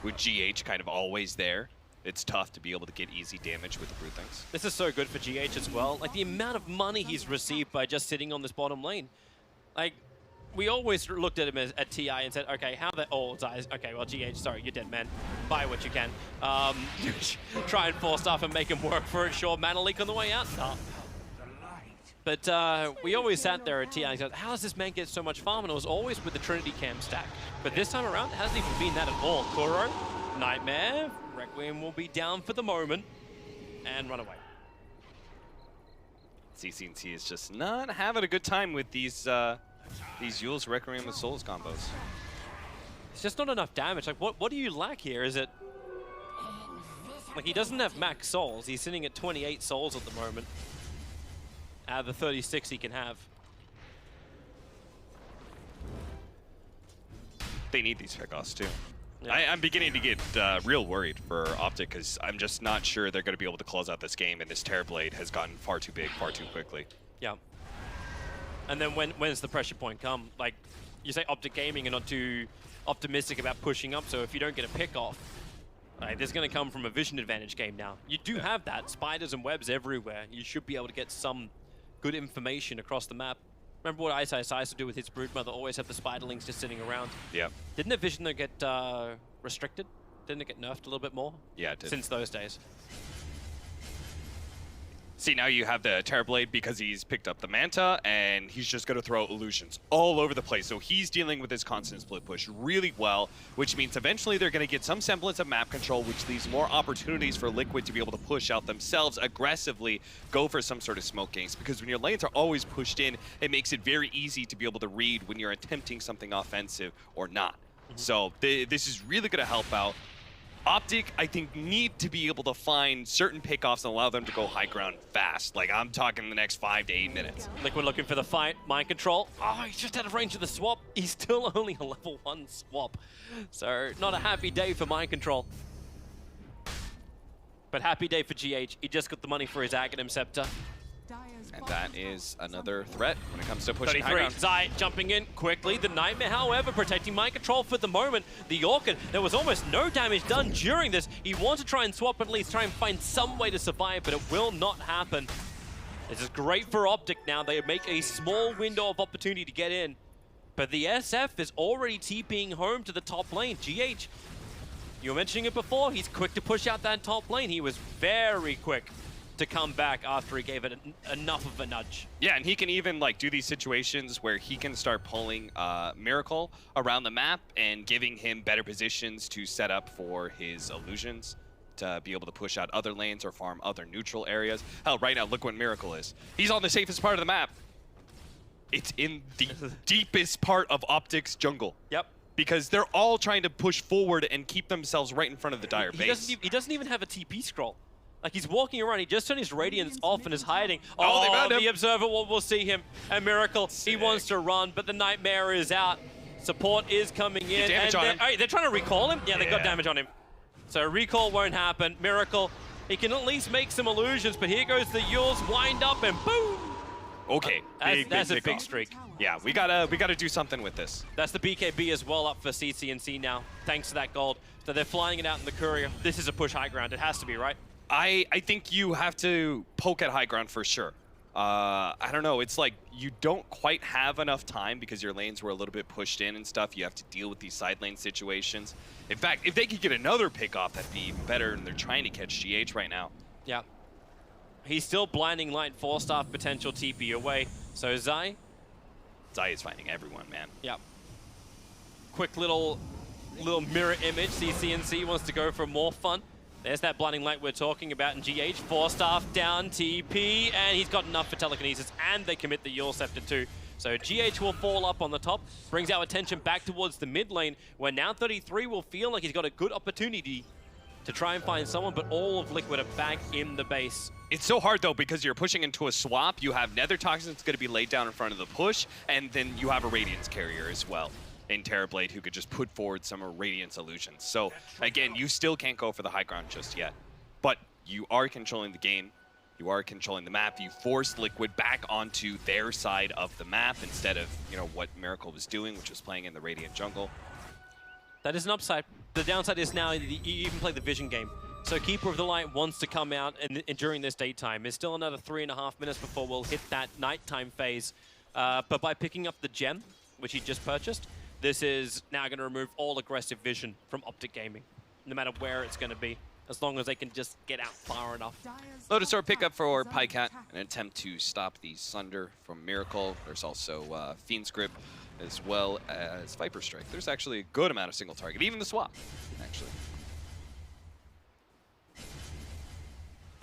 Speaker 6: with GH kind of always there, it's tough to be able to get easy damage with the Brood things.
Speaker 5: This is so good for GH as well. Like, the amount of money he's received by just sitting on this bottom lane. Like, we always looked at him at TI and said, okay, how the... Oh, Zai, okay, well, GH, sorry, you're dead, man. Buy what you can. Try and force stuff and make him work for it. Sure, Mana Leak on the way out? No. But we always sat there at TI and said, how does this man get so much farm? And it was always with the Trinity Cam stack. But this time around, it hasn't even been that at all. Kuro, Nightmare, Requiem will be down for the moment and run away.
Speaker 6: CCNC is just not having a good time with these Yule's Requiem with Souls combos.
Speaker 5: It's just not enough damage. Like, what do you lack here? Is it... Like, he doesn't have max souls. He's sitting at 28 souls at the moment. Out of the 36 he can have.
Speaker 6: They need these pickoffs too.
Speaker 5: Yeah.
Speaker 6: I'm beginning to get real worried for OpTic because I'm just not sure they're going to be able to close out this game, and this Terrorblade has gotten far too big, far too quickly.
Speaker 5: Yeah. And then when's the pressure point come? Like, you say OpTic Gaming are not too optimistic about pushing up, so if you don't get a pick off, this is going to come from a vision advantage game now. You do have that. Spiders and webs everywhere. You should be able to get some good information across the map. Remember what Ice used to do with his Broodmother? Always have the spiderlings just sitting around.
Speaker 6: Yeah.
Speaker 5: Didn't the vision though get restricted? Didn't it get nerfed a little bit more?
Speaker 6: Yeah, it did.
Speaker 5: Since those days.
Speaker 6: See, now you have the Terrorblade because he's picked up the Manta, and he's just going to throw illusions all over the place. So he's dealing with this constant split push really well, which means eventually they're going to get some semblance of map control, which leaves more opportunities for Liquid to be able to push out themselves aggressively, go for some sort of smoke ganks. Because when your lanes are always pushed in, it makes it very easy to be able to read when you're attempting something offensive or not. So this is really going to help out. OpTic, I think, need to be able to find certain pickoffs and allow them to go high ground fast. Like, I'm talking the next 5 to 8 minutes.
Speaker 5: Liquid looking for the fight. Mind Control. Oh, he's just out of range of the swap. He's still only a level 1 swap. So, not a happy day for Mind Control. But happy day for GH. He just got the money for his Aghanim Scepter.
Speaker 6: And that is another threat when it comes to pushing high ground.
Speaker 5: Zai jumping in quickly. The Nightmare, however, protecting Mind Control for the moment. The Orchid, there was almost no damage done during this. He wants to try and swap, at least try and find some way to survive, but it will not happen. This is great for OpTic now. They make a small window of opportunity to get in. But the SF is already TPing home to the top lane. GH, you were mentioning it before, he's quick to push out that top lane. He was very quick to come back after he gave it enough of a nudge.
Speaker 6: Yeah, and he can even like do these situations where he can start pulling Miracle around the map and giving him better positions to set up for his illusions to be able to push out other lanes or farm other neutral areas. Hell, right now, look what Miracle is. He's on the safest part of the map. It's in the deepest part of OpTic's jungle.
Speaker 5: Yep.
Speaker 6: Because they're all trying to push forward and keep themselves right in front of the Dire base.
Speaker 5: He doesn't even have a TP scroll. Like, he's walking around, he just turned his Radiance off and is hiding.
Speaker 6: Oh, they found him.
Speaker 5: The Observer will see him. And Miracle, he wants to run, but the Nightmare is out. Support is coming in.
Speaker 6: Damage on him.
Speaker 5: Oh, they're trying to recall him? Yeah, they got damage on him. So recall won't happen. Miracle, he can at least make some illusions, but here goes the Yules, wind up, and boom!
Speaker 6: Okay,
Speaker 5: that's a big streak.
Speaker 6: Yeah, we gotta do something with this.
Speaker 5: That's the BKB as well up for CCNC now, thanks to that gold. So they're flying it out in the courier. This is a push high ground. It has to be, right?
Speaker 6: I think you have to poke at high ground for sure. I don't know. It's like you don't quite have enough time because your lanes were a little bit pushed in and stuff. You have to deal with these side lane situations. In fact, if they could get another pick off, that'd be even better. And they're trying to catch GH right now.
Speaker 5: Yeah. He's still blinding light, 4-star potential TP away. So Zai
Speaker 6: is finding everyone, man.
Speaker 5: Yeah. Quick little mirror image. CCNC wants to go for more fun. There's that blinding light we're talking about in GH. 4-star down TP, and he's got enough for telekinesis, and they commit the Eul Scepter too. So GH will fall up on the top, brings our attention back towards the mid lane, where now 33 will feel like he's got a good opportunity to try and find someone, but all of Liquid are back in the base.
Speaker 6: It's so hard, though, because you're pushing into a swap. You have Nether Toxin that's going to be laid down in front of the push, and then you have a Radiance carrier as well in Terrorblade who could just put forward some Radiance illusions. So, again, you still can't go for the high ground just yet. But you are controlling the game. You are controlling the map. You forced Liquid back onto their side of the map instead of, you know, what Miracle was doing, which was playing in the Radiant jungle.
Speaker 5: That is an upside. The downside is now you even play the vision game. So Keeper of the Light wants to come out and during this daytime. There's still another 3.5 minutes before we'll hit that nighttime phase. But by picking up the gem, which he just purchased, this is now going to remove all aggressive vision from OpTic Gaming, no matter where it's going to be, as long as they can just get out far enough.
Speaker 6: Lotus Sword pickup for Pycat, an attempt to stop the Sunder from Miracle. There's also Fiend's Grip, as well as Viper Strike. There's actually a good amount of single target, even the swap, actually.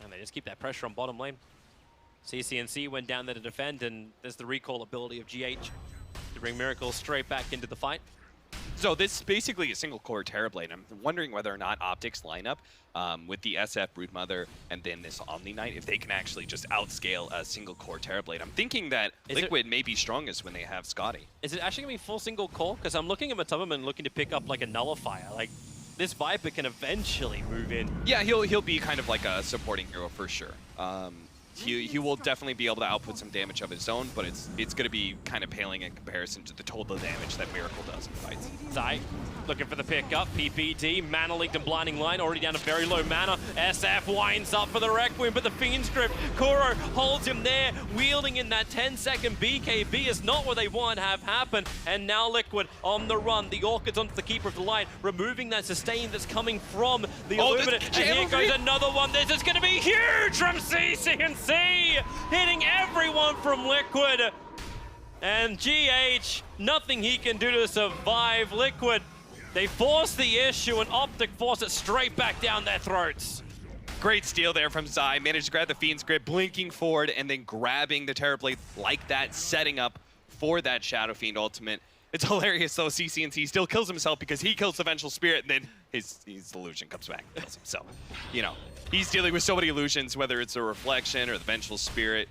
Speaker 5: And they just keep that pressure on bottom lane. CCNC went down there to defend, and there's the recall ability of GH to bring Miracle straight back into the fight.
Speaker 6: So this is basically a single core Terrorblade. I'm wondering whether or not OpTic's lineup with the SF Broodmother and then this Omni Knight, if they can actually just outscale a single core Terrorblade. I'm thinking that Liquid may be strongest when they have Scotty.
Speaker 5: Is it actually going to be full single core? Because I'm looking at Matubman looking to pick up like a Nullifier. Like, this Viper can eventually move in.
Speaker 6: Yeah, he'll be kind of like a supporting hero for sure. He will definitely be able to output some damage of his own, but it's going to be kind of paling in comparison to the total damage that Miracle does in fights.
Speaker 5: Zai looking for the pickup. PPD, Mana Leaked and Blinding Light, already down to very low mana. SF winds up for the Requiem, but the Fiend's Grip, Kuro holds him there, wielding in that 10-second BKB is not what they want to have happen. And now Liquid on the run. The Orchids onto the Keeper of the Light, removing that sustain that's coming from the Illuminate. And here goes another one. This is going to be huge from CCNC, hitting everyone from Liquid. And GH, nothing he can do to survive. Liquid, they force the issue, and OpTic force it straight back down their throats.
Speaker 6: Great steal there from Zai. Managed to grab the Fiend's Grip, blinking forward, and then grabbing the Terrorblade like that, setting up for that Shadow Fiend ultimate. It's hilarious, though. CCNC still kills himself because he kills the Vengeful Spirit, and then his illusion comes back and kills him. So, you know, he's dealing with so many illusions, whether it's a Reflection or the Vengeful Spirit.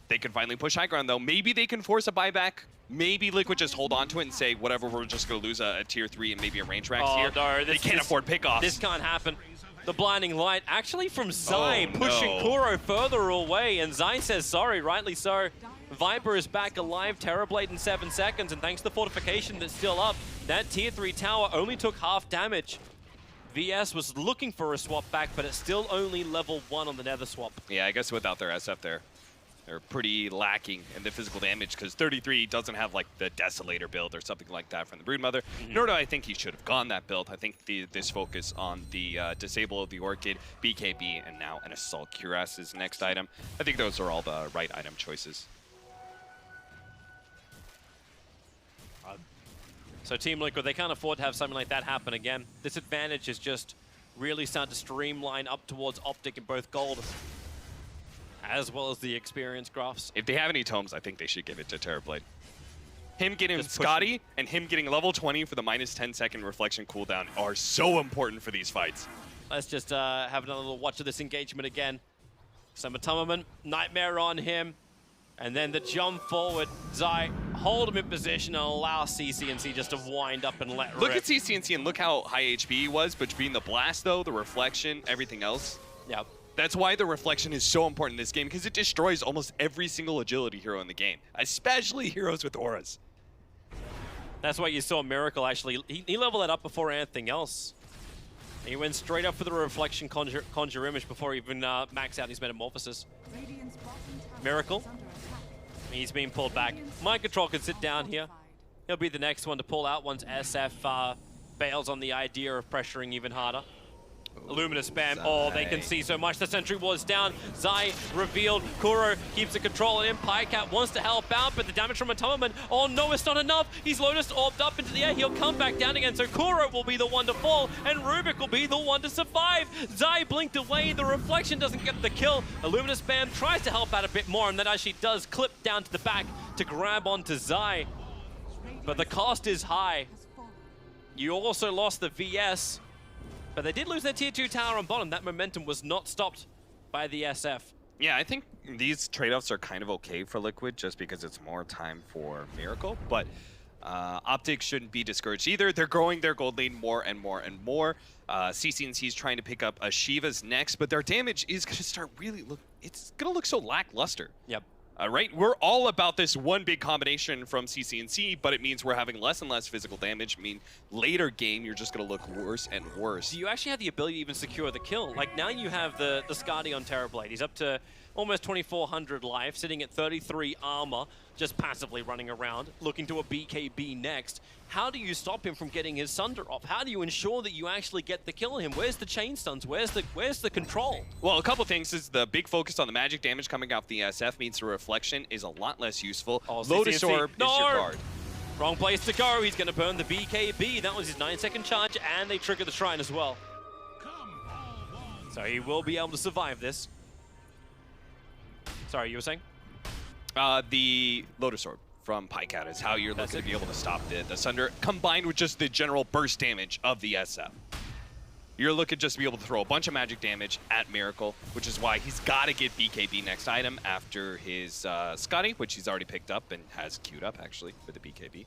Speaker 6: They could finally push high ground, though. Maybe they can force a buyback. Maybe Liquid just hold on to it and say, whatever, we're just going to lose a tier 3 and maybe a range rax here.
Speaker 5: No,
Speaker 6: they can't afford pickoffs.
Speaker 5: This can't happen. The Blinding Light, actually from Zai, pushing Kuro further away, and Zai says sorry, rightly so. Viper is back alive, Terrorblade in 7 seconds, and thanks to the fortification that's still up, that tier 3 tower only took half damage. VS was looking for a swap back, but it's still only level 1 on the Nether swap.
Speaker 6: Yeah, I guess without their SF there, they're pretty lacking in the physical damage because 33 doesn't have like the Desolator build or something like that from the Broodmother. Nor do I think he should have gone that build. I think this focus on the Disable of the Orchid, BKB, and now an Assault Cuirass is next item. I think those are all the right item choices.
Speaker 5: So Team Liquid, they can't afford to have something like that happen again. This advantage is just really starting to streamline up towards OpTic in both gold, as well as the experience graphs.
Speaker 6: If they have any tomes, I think they should give it to Terrorblade. Him getting Scotty and him getting level 20 for the -10-second reflection cooldown are so important for these fights.
Speaker 5: Let's just have another little watch of this engagement again. So Matumman, Nightmare on him. And then the jump forward, Zai, hold him in position and allow CCNC just to wind up and let
Speaker 6: Look
Speaker 5: rip.
Speaker 6: at CCNC and look how high HP he was between the blast though, the reflection, everything else.
Speaker 5: Yep.
Speaker 6: That's why the reflection is so important in this game, because it destroys almost every single agility hero in the game, especially heroes with auras.
Speaker 5: That's why you saw Miracle actually, he leveled that up before anything else. He went straight up for the reflection conjure image before he even maxed out his metamorphosis.
Speaker 7: Radiant's bottom tower
Speaker 5: Miracle.
Speaker 7: is under attack.
Speaker 5: He's being pulled back. Mind Control can sit down here. He'll be the next one to pull out once SF bails on the idea of pressuring even harder. Luminous spam. Oh, they can see so much. The sentry was down. Zai revealed. Kuro keeps the control in. Pycat wants to help out, but the damage from Matumman. Oh no, it's not enough. He's Lotus orbed up into the air. He'll come back down again. So Kuro will be the one to fall, and Rubik will be the one to survive. Zai blinked away. The reflection doesn't get the kill. Luminous spam tries to help out a bit more, and then actually does clip down to the back to grab onto Zai. But the cost is high.
Speaker 7: Has fallen.
Speaker 5: You also lost the VS. But they did lose their tier 2 tower on bottom. That momentum was not stopped by the SF.
Speaker 6: Yeah, I think these trade-offs are kind of okay for Liquid just because it's more time for Miracle, but OpTic shouldn't be discouraged either. They're growing their gold lane more and more and more. CCNC's trying to pick up Shiva's next, but their damage is going to start really it's going to look so lackluster.
Speaker 5: Yep.
Speaker 6: Right? We're all about this one big combination from CCNC, but it means we're having less and less physical damage. I mean, later game, you're just going to look worse and worse.
Speaker 5: Do you actually have the ability to even secure the kill? Like, now you have the Skadi on Terrorblade. He's up to almost 2,400 life, sitting at 33 armor, just passively running around, looking to a BKB next. How do you stop him from getting his Sunder off? How do you ensure that you actually get the kill on him? Where's the chain stuns? Where's the control?
Speaker 6: Well, a couple things is the big focus on the magic damage coming off the SF means the reflection is a lot less useful.
Speaker 5: Oh,
Speaker 6: Lotus
Speaker 5: CCNC.
Speaker 6: Orb is
Speaker 5: No!
Speaker 6: your guard.
Speaker 5: Wrong place to go. He's going to burn the BKB. That was his 9-second charge, and they trigger the Shrine as well. So he will be able to survive this. Sorry, you were saying?
Speaker 6: The Lotus Orb from Pycat is how you're looking to be able to stop the Sunder, combined with just the general burst damage of the SF. You're looking just to be able to throw a bunch of magic damage at Miracle, which is why he's got to get BKB next item after his Scotty, which he's already picked up and has queued up, actually, for the BKB.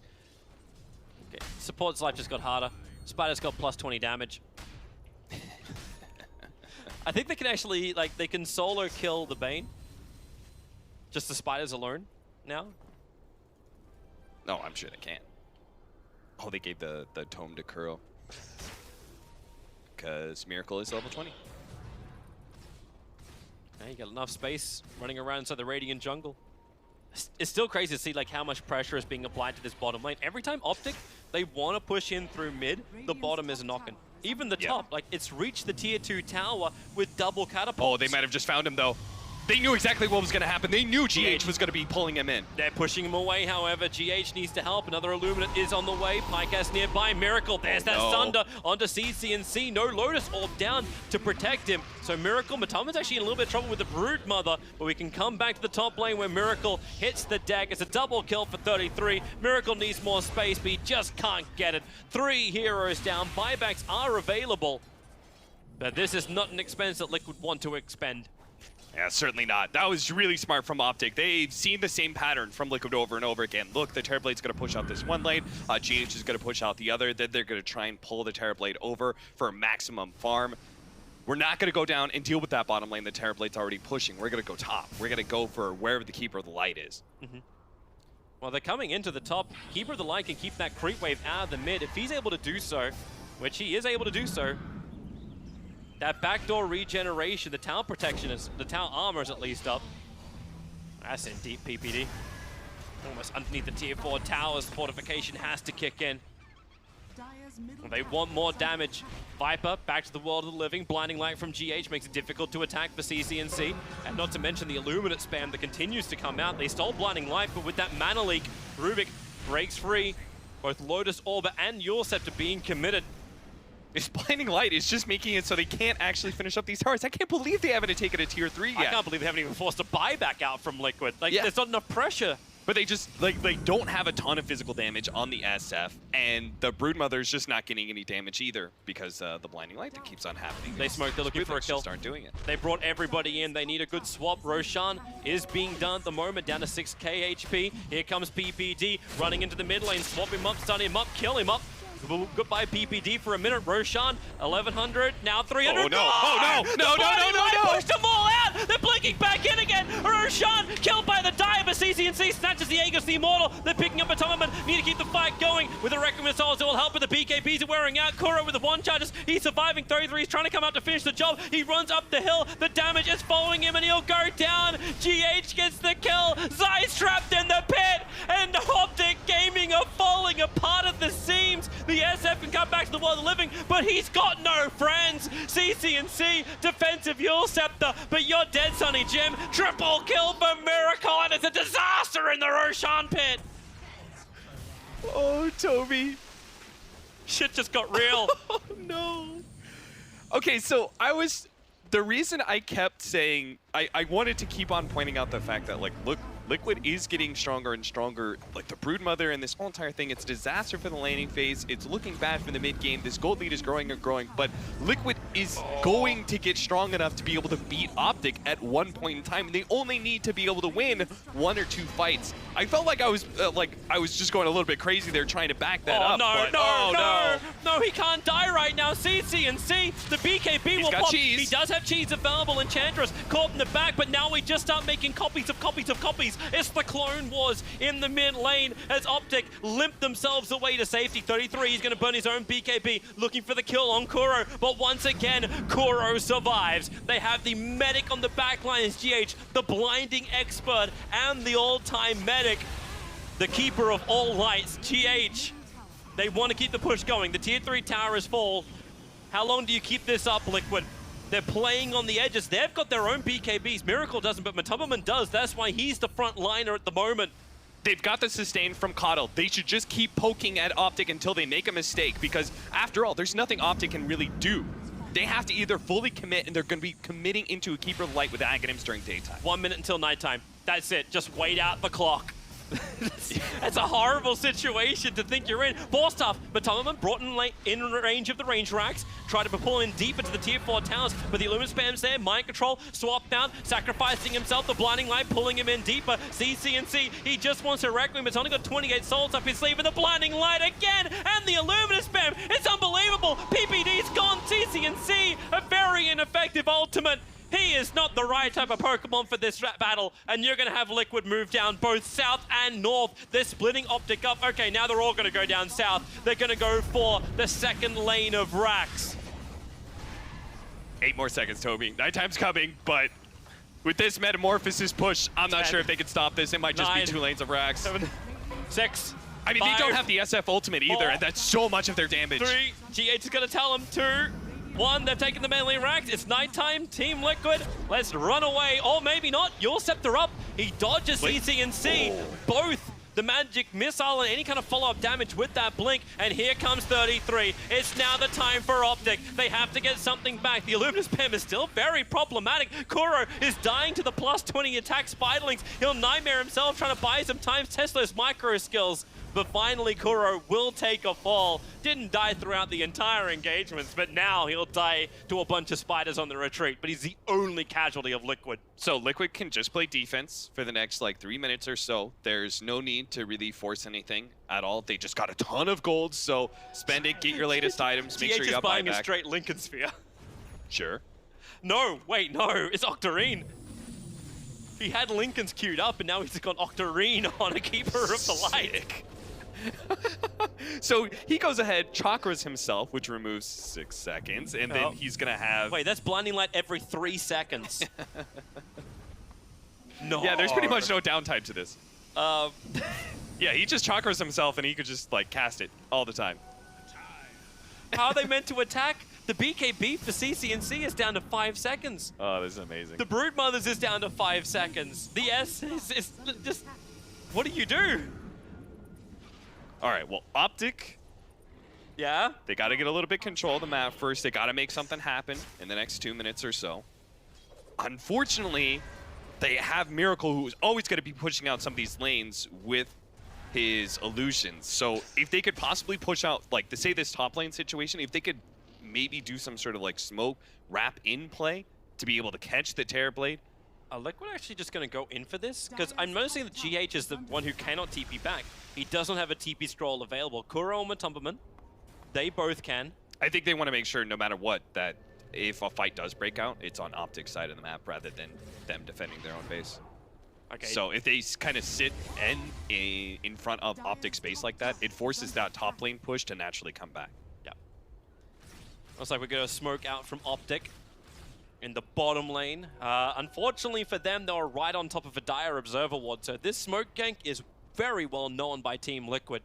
Speaker 5: Okay. Support's life just got harder. Spider's got plus 20 damage. I think they can actually, like, they can solo kill the Bane. Just the Spiders alone now.
Speaker 6: No, I'm sure they can. Oh, they gave the tome to Kuro. Because Miracle is level 20.
Speaker 5: Now you got enough space running around inside the Radiant jungle. It's still crazy to see like how much pressure is being applied to this bottom lane. Every time OpTic, they want to push in through mid, the bottom is knocking. Even the top, like it's reached the tier 2 tower with double catapults.
Speaker 6: Oh, they might have just found him though. They knew exactly what was going to happen. They knew GH was going to be pulling him in.
Speaker 5: They're pushing him away, however. GH needs to help. Another Illuminate is on the way. Pycast nearby. Miracle. There's that Sunder onto CCNC. No Lotus Orb down to protect him. So Miracle, Matumman's actually in a little bit of trouble with the Brood Mother, but we can come back to the top lane where Miracle hits the deck. It's a double kill for 33. Miracle needs more space, but he just can't get it. 3 heroes down. Buybacks are available, but this is not an expense that Liquid want to expend.
Speaker 6: Yeah, certainly not. That was really smart from OpTic. They've seen the same pattern from Liquid over and over again. Look, the Terrorblade's going to push out this one lane. GH is going to push out the other. Then they're going to try and pull the Terrorblade over for maximum farm. We're not going to go down and deal with that bottom lane the Terrorblade's already pushing. We're going to go top. We're going to go for wherever the Keeper of the Light is.
Speaker 5: Well, they're coming into the top. Keeper of the Light can keep that creep wave out of the mid. If he's able to do so, which he is able to do so, that backdoor regeneration, the tower protection is, the tower armor is at least up. That's in deep PPD. Almost underneath the tier 4 towers, fortification has to kick in.
Speaker 7: Dire's middle
Speaker 5: They
Speaker 7: tower
Speaker 5: want more
Speaker 7: is under
Speaker 5: damage. Viper back to the world of the living. Blinding light from GH makes it difficult to attack for CCNC. And not to mention the Illuminate spam that continues to come out. They stole blinding light, but with that mana leak, Rubik breaks free. Both Lotus Orb and Yule Scepter being committed.
Speaker 6: This Blinding Light is just making it so they can't actually finish up these towers. I can't believe they haven't taken a tier 3 yet.
Speaker 5: I can't believe they haven't even forced a buyback out from Liquid. Like,
Speaker 6: Yeah.
Speaker 5: there's not enough pressure
Speaker 6: But they just, like, they don't have a ton of physical damage on the SF, and the Broodmother's just not getting any damage either because the Blinding Light that keeps on happening.
Speaker 5: They smoked, they're looking for a kill.
Speaker 6: Just aren't doing it.
Speaker 5: They brought everybody in. They need a good swap. Roshan is being done at the moment, down to 6k HP. Here comes PPD running into the mid lane. Swap him up, stun him up, kill him up. Goodbye PPD for a minute. Roshan, 1100, now 300.
Speaker 6: Oh no, oh no,
Speaker 5: Pushed them all out. They're blinking back in again. Roshan killed by the dive, but CCNC snatches the Aegis, the Immortal. They're picking up a Tomerman. Need to keep the fight going with the Requiem missiles. It will help, but the BKBs are wearing out. Kuro with the one charges. He's surviving. 33. He's trying to come out to finish the job. He runs up the hill. The damage is following him, and he'll go down. GH gets the kill. Zai's trapped in the pit, and OpTic Gaming are falling apart at the seams. The SF can come back to the world of the living, but he's got no friends. CCNC, defensive Yule Scepter, but you're dead, Sonny Jim. Triple kill for Miracle, and it's a disaster in the Roshan pit.
Speaker 6: Oh, Toby.
Speaker 5: Shit just got real.
Speaker 6: Oh, no. Okay, so the reason I kept saying, I wanted to keep on pointing out the fact that, like, look, Liquid is getting stronger and stronger. Like, the Broodmother and this whole entire thing, it's a disaster for the laning phase. It's looking bad for the mid game. This gold lead is growing and growing, but Liquid is going to get strong enough to be able to beat OpTic at one point in time. They only need to be able to win 1 or 2 fights. I felt like I was just going a little bit crazy there trying to back that up.
Speaker 5: No, he can't die right now. CCNC, the BKB will pop.
Speaker 6: Cheese.
Speaker 5: He does have cheese available. Enchantress caught in the back, but now we just start making copies of copies of copies. It's the Clone Wars in the mid lane as OpTic limp themselves away to safety. 33, he's going to burn his own BKB, looking for the kill on Kuro, but once again, Kuro survives. They have the medic on the back line as GH, the blinding expert, and the all-time medic, the keeper of all lights, GH. They want to keep the push going. The tier 3 tower is full. How long do you keep this up, Liquid? They're playing on the edges. They've got their own BKBs. Miracle doesn't, but Matomaman does. That's why he's the front liner at the moment.
Speaker 6: They've got the sustain from Coddle. They should just keep poking at OpTic until they make a mistake, because after all, there's nothing OpTic can really do. They have to either fully commit, and they're going to be committing into a Keeper of Light with Aghanims during daytime.
Speaker 5: 1 minute until nighttime. That's it. Just wait out the clock. That's a horrible situation to think you're in. Force tough, but Tomerman brought in range of the range racks, tried to pull in deep into the tier 4 towers, but the Illumina spam's there. Mind control, swapped out, sacrificing himself, the Blinding Light pulling him in deeper. CCNC, he just wants a Requiem. It's only got 28 souls up his sleeve, and the Blinding Light again, and the Illumina spam. It's unbelievable. PPD's gone. CCNC, a very ineffective ultimate. He is not the right type of Pokemon for this battle, and you're going to have Liquid move down both south and north. They're splitting OpTic up. Okay, now they're all going to go down south. They're going to go for the second lane of racks.
Speaker 6: 8 more seconds, Toby. Nighttime's coming, but with this Metamorphosis push, I'm not sure if they can stop this. It might just be 2 lanes of racks.
Speaker 5: 7, 6,
Speaker 6: I mean,
Speaker 5: 5,
Speaker 6: they don't have the SF ultimate either,
Speaker 5: 4,
Speaker 6: and that's so much of their damage.
Speaker 5: 3, GH is going to tell them 2, 1, they've taken the main lane racks. It's nighttime, Team Liquid. Let's run away. Or maybe not. Yule Scepter up. He dodges CCNC. Both the magic missile and any kind of follow-up damage with that blink. And here comes 33. It's now the time for OpTic. They have to get something back. The Illuminous Spam is still very problematic. Kuro is dying to the plus 20 attack Spiderlings. He'll nightmare himself trying to buy some time, test those micro skills. But finally, Kuro will take a fall. Didn't die throughout the entire engagements, but now he'll die to a bunch of spiders on the retreat. But he's the only casualty of Liquid.
Speaker 6: So Liquid can just play defense for the next, like, 3 minutes or so. There's no need to really force anything at all. They just got a ton of gold, so spend it, get your latest items, make sure you got buyback.
Speaker 5: buying a straight Lincoln Sphere.
Speaker 6: Sure.
Speaker 5: No, wait, no, it's Octarine. He had Lincoln's queued up, and now he's got Octarine on a Keeper of the Light.
Speaker 6: So he goes ahead, chakras himself, which removes 6 seconds, and then he's gonna have...
Speaker 5: Wait, that's Blinding Light every 3 seconds. No.
Speaker 6: Yeah, there's pretty much no downtime to this. Yeah, he just chakras himself, and he could just, like, cast it all the time.
Speaker 5: How are they meant to attack? The BKB for CCNC is down to 5 seconds.
Speaker 6: Oh, this is amazing.
Speaker 5: The Broodmothers is down to 5 seconds. The S is just... What do you do?
Speaker 6: All right, well, OpTic,
Speaker 5: Yeah?
Speaker 6: they got to get a little bit control of the map first. They got to make something happen in the next 2 minutes or so. Unfortunately, they have Miracle, who's always going to be pushing out some of these lanes with his illusions. So if they could possibly push out, like, to say this top lane situation, if they could maybe do some sort of like smoke wrap in play to be able to catch the Terrorblade.
Speaker 5: Liquid actually just going to go in for this, because I'm noticing that GH is the one who cannot TP back. He doesn't have a TP scroll available. Kuro and Matumberman, they both can.
Speaker 6: I think they want to make sure, no matter what, that if a fight does break out, it's on OpTic's side of the map rather than them defending their own base.
Speaker 5: Okay.
Speaker 6: So if they kind of sit in front of OpTic's base like that, it forces that top lane push to naturally come back.
Speaker 5: Yeah. Looks like we're going to smoke out from OpTic in the bottom lane. Unfortunately for them, they were right on top of a dire observer ward, so this smoke gank is very well known by Team Liquid.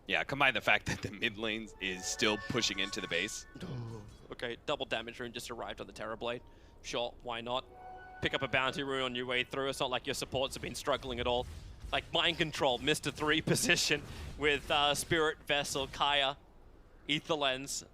Speaker 6: Yeah, combine the fact that the mid lane is still pushing into the base.
Speaker 5: Okay, double damage rune just arrived on the Terrorblade. Sure, why not? Pick up a bounty rune on your way through. It's not like your supports have been struggling at all. Like Mind Control, missed a 3 position with Spirit Vessel, Kaya, Ether Lens.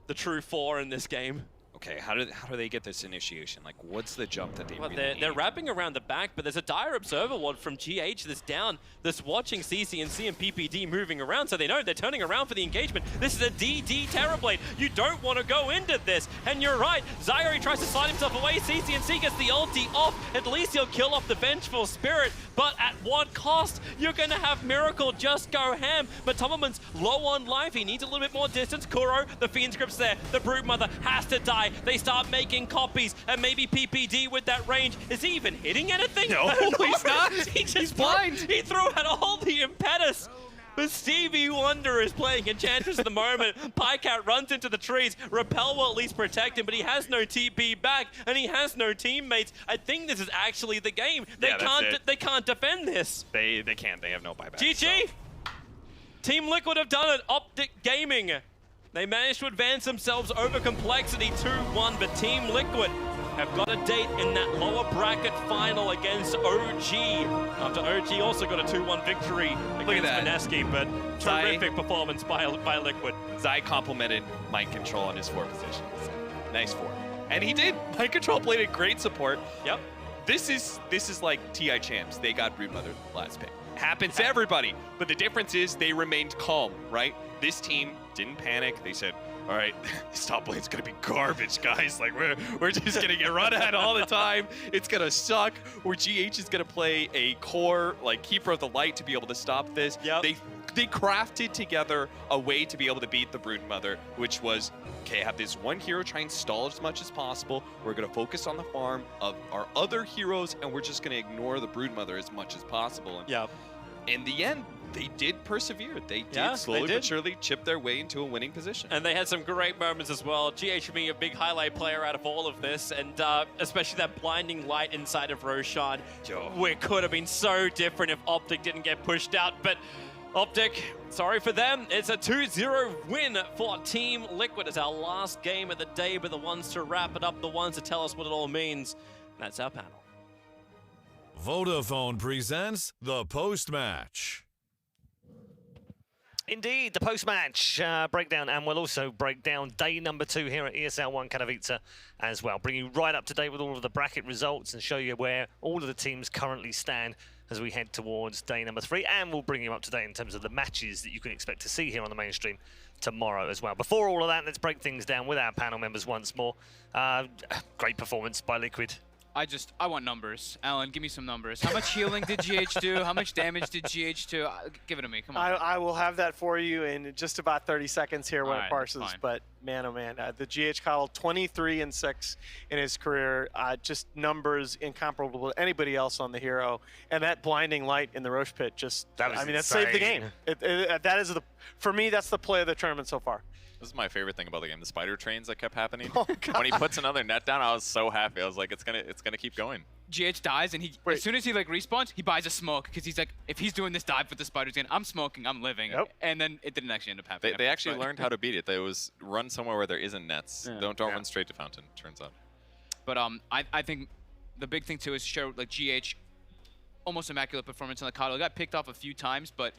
Speaker 5: The true 4 in this game.
Speaker 6: Okay, how do they get this initiation? Like, what's the jump that they really need?
Speaker 5: They're wrapping around the back, but there's a dire observer ward from GH that's down, that's watching CCNC and PPD moving around, so they know they're turning around for the engagement. This is a DD Terrorblade. You don't want to go into this, and you're right. Zyori tries to slide himself away. CCNC gets the ulti off. At least he'll kill off the Vengeful Spirit, but at what cost? You're going to have Miracle just go ham. But Tumberman's low on life. He needs a little bit more distance. Kuro, the Fiend Script's there. The Broodmother has to die. They start making copies, and maybe PPD with that range. Is he even hitting anything?
Speaker 6: No, he's not.
Speaker 5: He's
Speaker 6: blind.
Speaker 5: He threw out all the impetus. But Stevie Wonder is playing Enchantress at the moment. Pycat runs into the trees. Repel will at least protect him, but he has no TP back, and he has no teammates. I think this is actually the game. They can't defend this.
Speaker 6: They can't. They have no buyback.
Speaker 5: GG.
Speaker 6: So.
Speaker 5: Team Liquid have done it. OpTic Gaming. They managed to advance themselves over Complexity 2-1, but Team Liquid have got a date in that lower bracket final against OG. After OG also got a 2-1 victory against Mineski, but terrific performance by Liquid.
Speaker 6: Zai complimented Mind Control on his 4 positions. Nice 4. And he did. Mind Control played a great support.
Speaker 5: Yep.
Speaker 6: This is like TI champs. They got Broodmother last pick. Happens to everybody. But the difference is they remained calm, right? This team didn't panic. They said, all right, this top lane's gonna be garbage, guys. Like, we're just gonna get run at all the time. It's gonna suck. Or GH is gonna play a core, like, Keeper of the Light to be able to stop this.
Speaker 5: Yep.
Speaker 6: They crafted together a way to be able to beat the Broodmother, which was, okay, have this one hero try and stall as much as possible. We're gonna focus on the farm of our other heroes, and we're just gonna ignore the Broodmother as much as possible. And in the end, they did persevere. They did slowly but surely chip their way into a winning position.
Speaker 5: And they had some great moments as well. GH being a big highlight player out of all of this, and especially that blinding light inside of Roshan. It could have been so different if OpTic didn't get pushed out, but OpTic, sorry for them. It's a 2-0 win for Team Liquid. It's our last game of the day, but the ones to wrap it up, the ones to tell us what it all means. That's our panel.
Speaker 8: Vodafone presents the post-match.
Speaker 1: Indeed, the post-match breakdown, and we'll also break down day number 2 here at ESL One Katowice as well. Bring you right up to date with all of the bracket results and show you where all of the teams currently stand as we head towards day number 3. And we'll bring you up to date in terms of the matches that you can expect to see here on the main stream tomorrow as well. Before all of that, let's break things down with our panel members once more. Great performance by Liquid.
Speaker 4: I want numbers. Alan, give me some numbers. How much healing did GH do? How much damage did GH do? Give it to me, come on.
Speaker 2: I will have that for you in just about 30 seconds here when it parses.
Speaker 4: Fine.
Speaker 2: But man, oh man, the GH Coddle 23-6 in his career. Just numbers incomparable to anybody else on the hero. And that blinding light in the Roche pit that saved the game. That is for me, that's the play of the tournament so far.
Speaker 3: This is my favorite thing about the game, the spider trains that kept happening.
Speaker 2: Oh, God.
Speaker 3: When he puts another net down, I was so happy. I was like, it's gonna keep going.
Speaker 4: GH dies, and as soon as he respawns, he buys a smoke, because he's like, if he's doing this dive with the spiders in, I'm smoking, I'm living.
Speaker 2: Yep.
Speaker 4: And then it didn't actually end up happening.
Speaker 3: They actually learned how to beat it. They was run somewhere where there isn't nets. Yeah. Don't run straight to fountain, turns out.
Speaker 4: But I think the big thing too is show GH almost immaculate performance on the Coddle. Got picked off a few times, but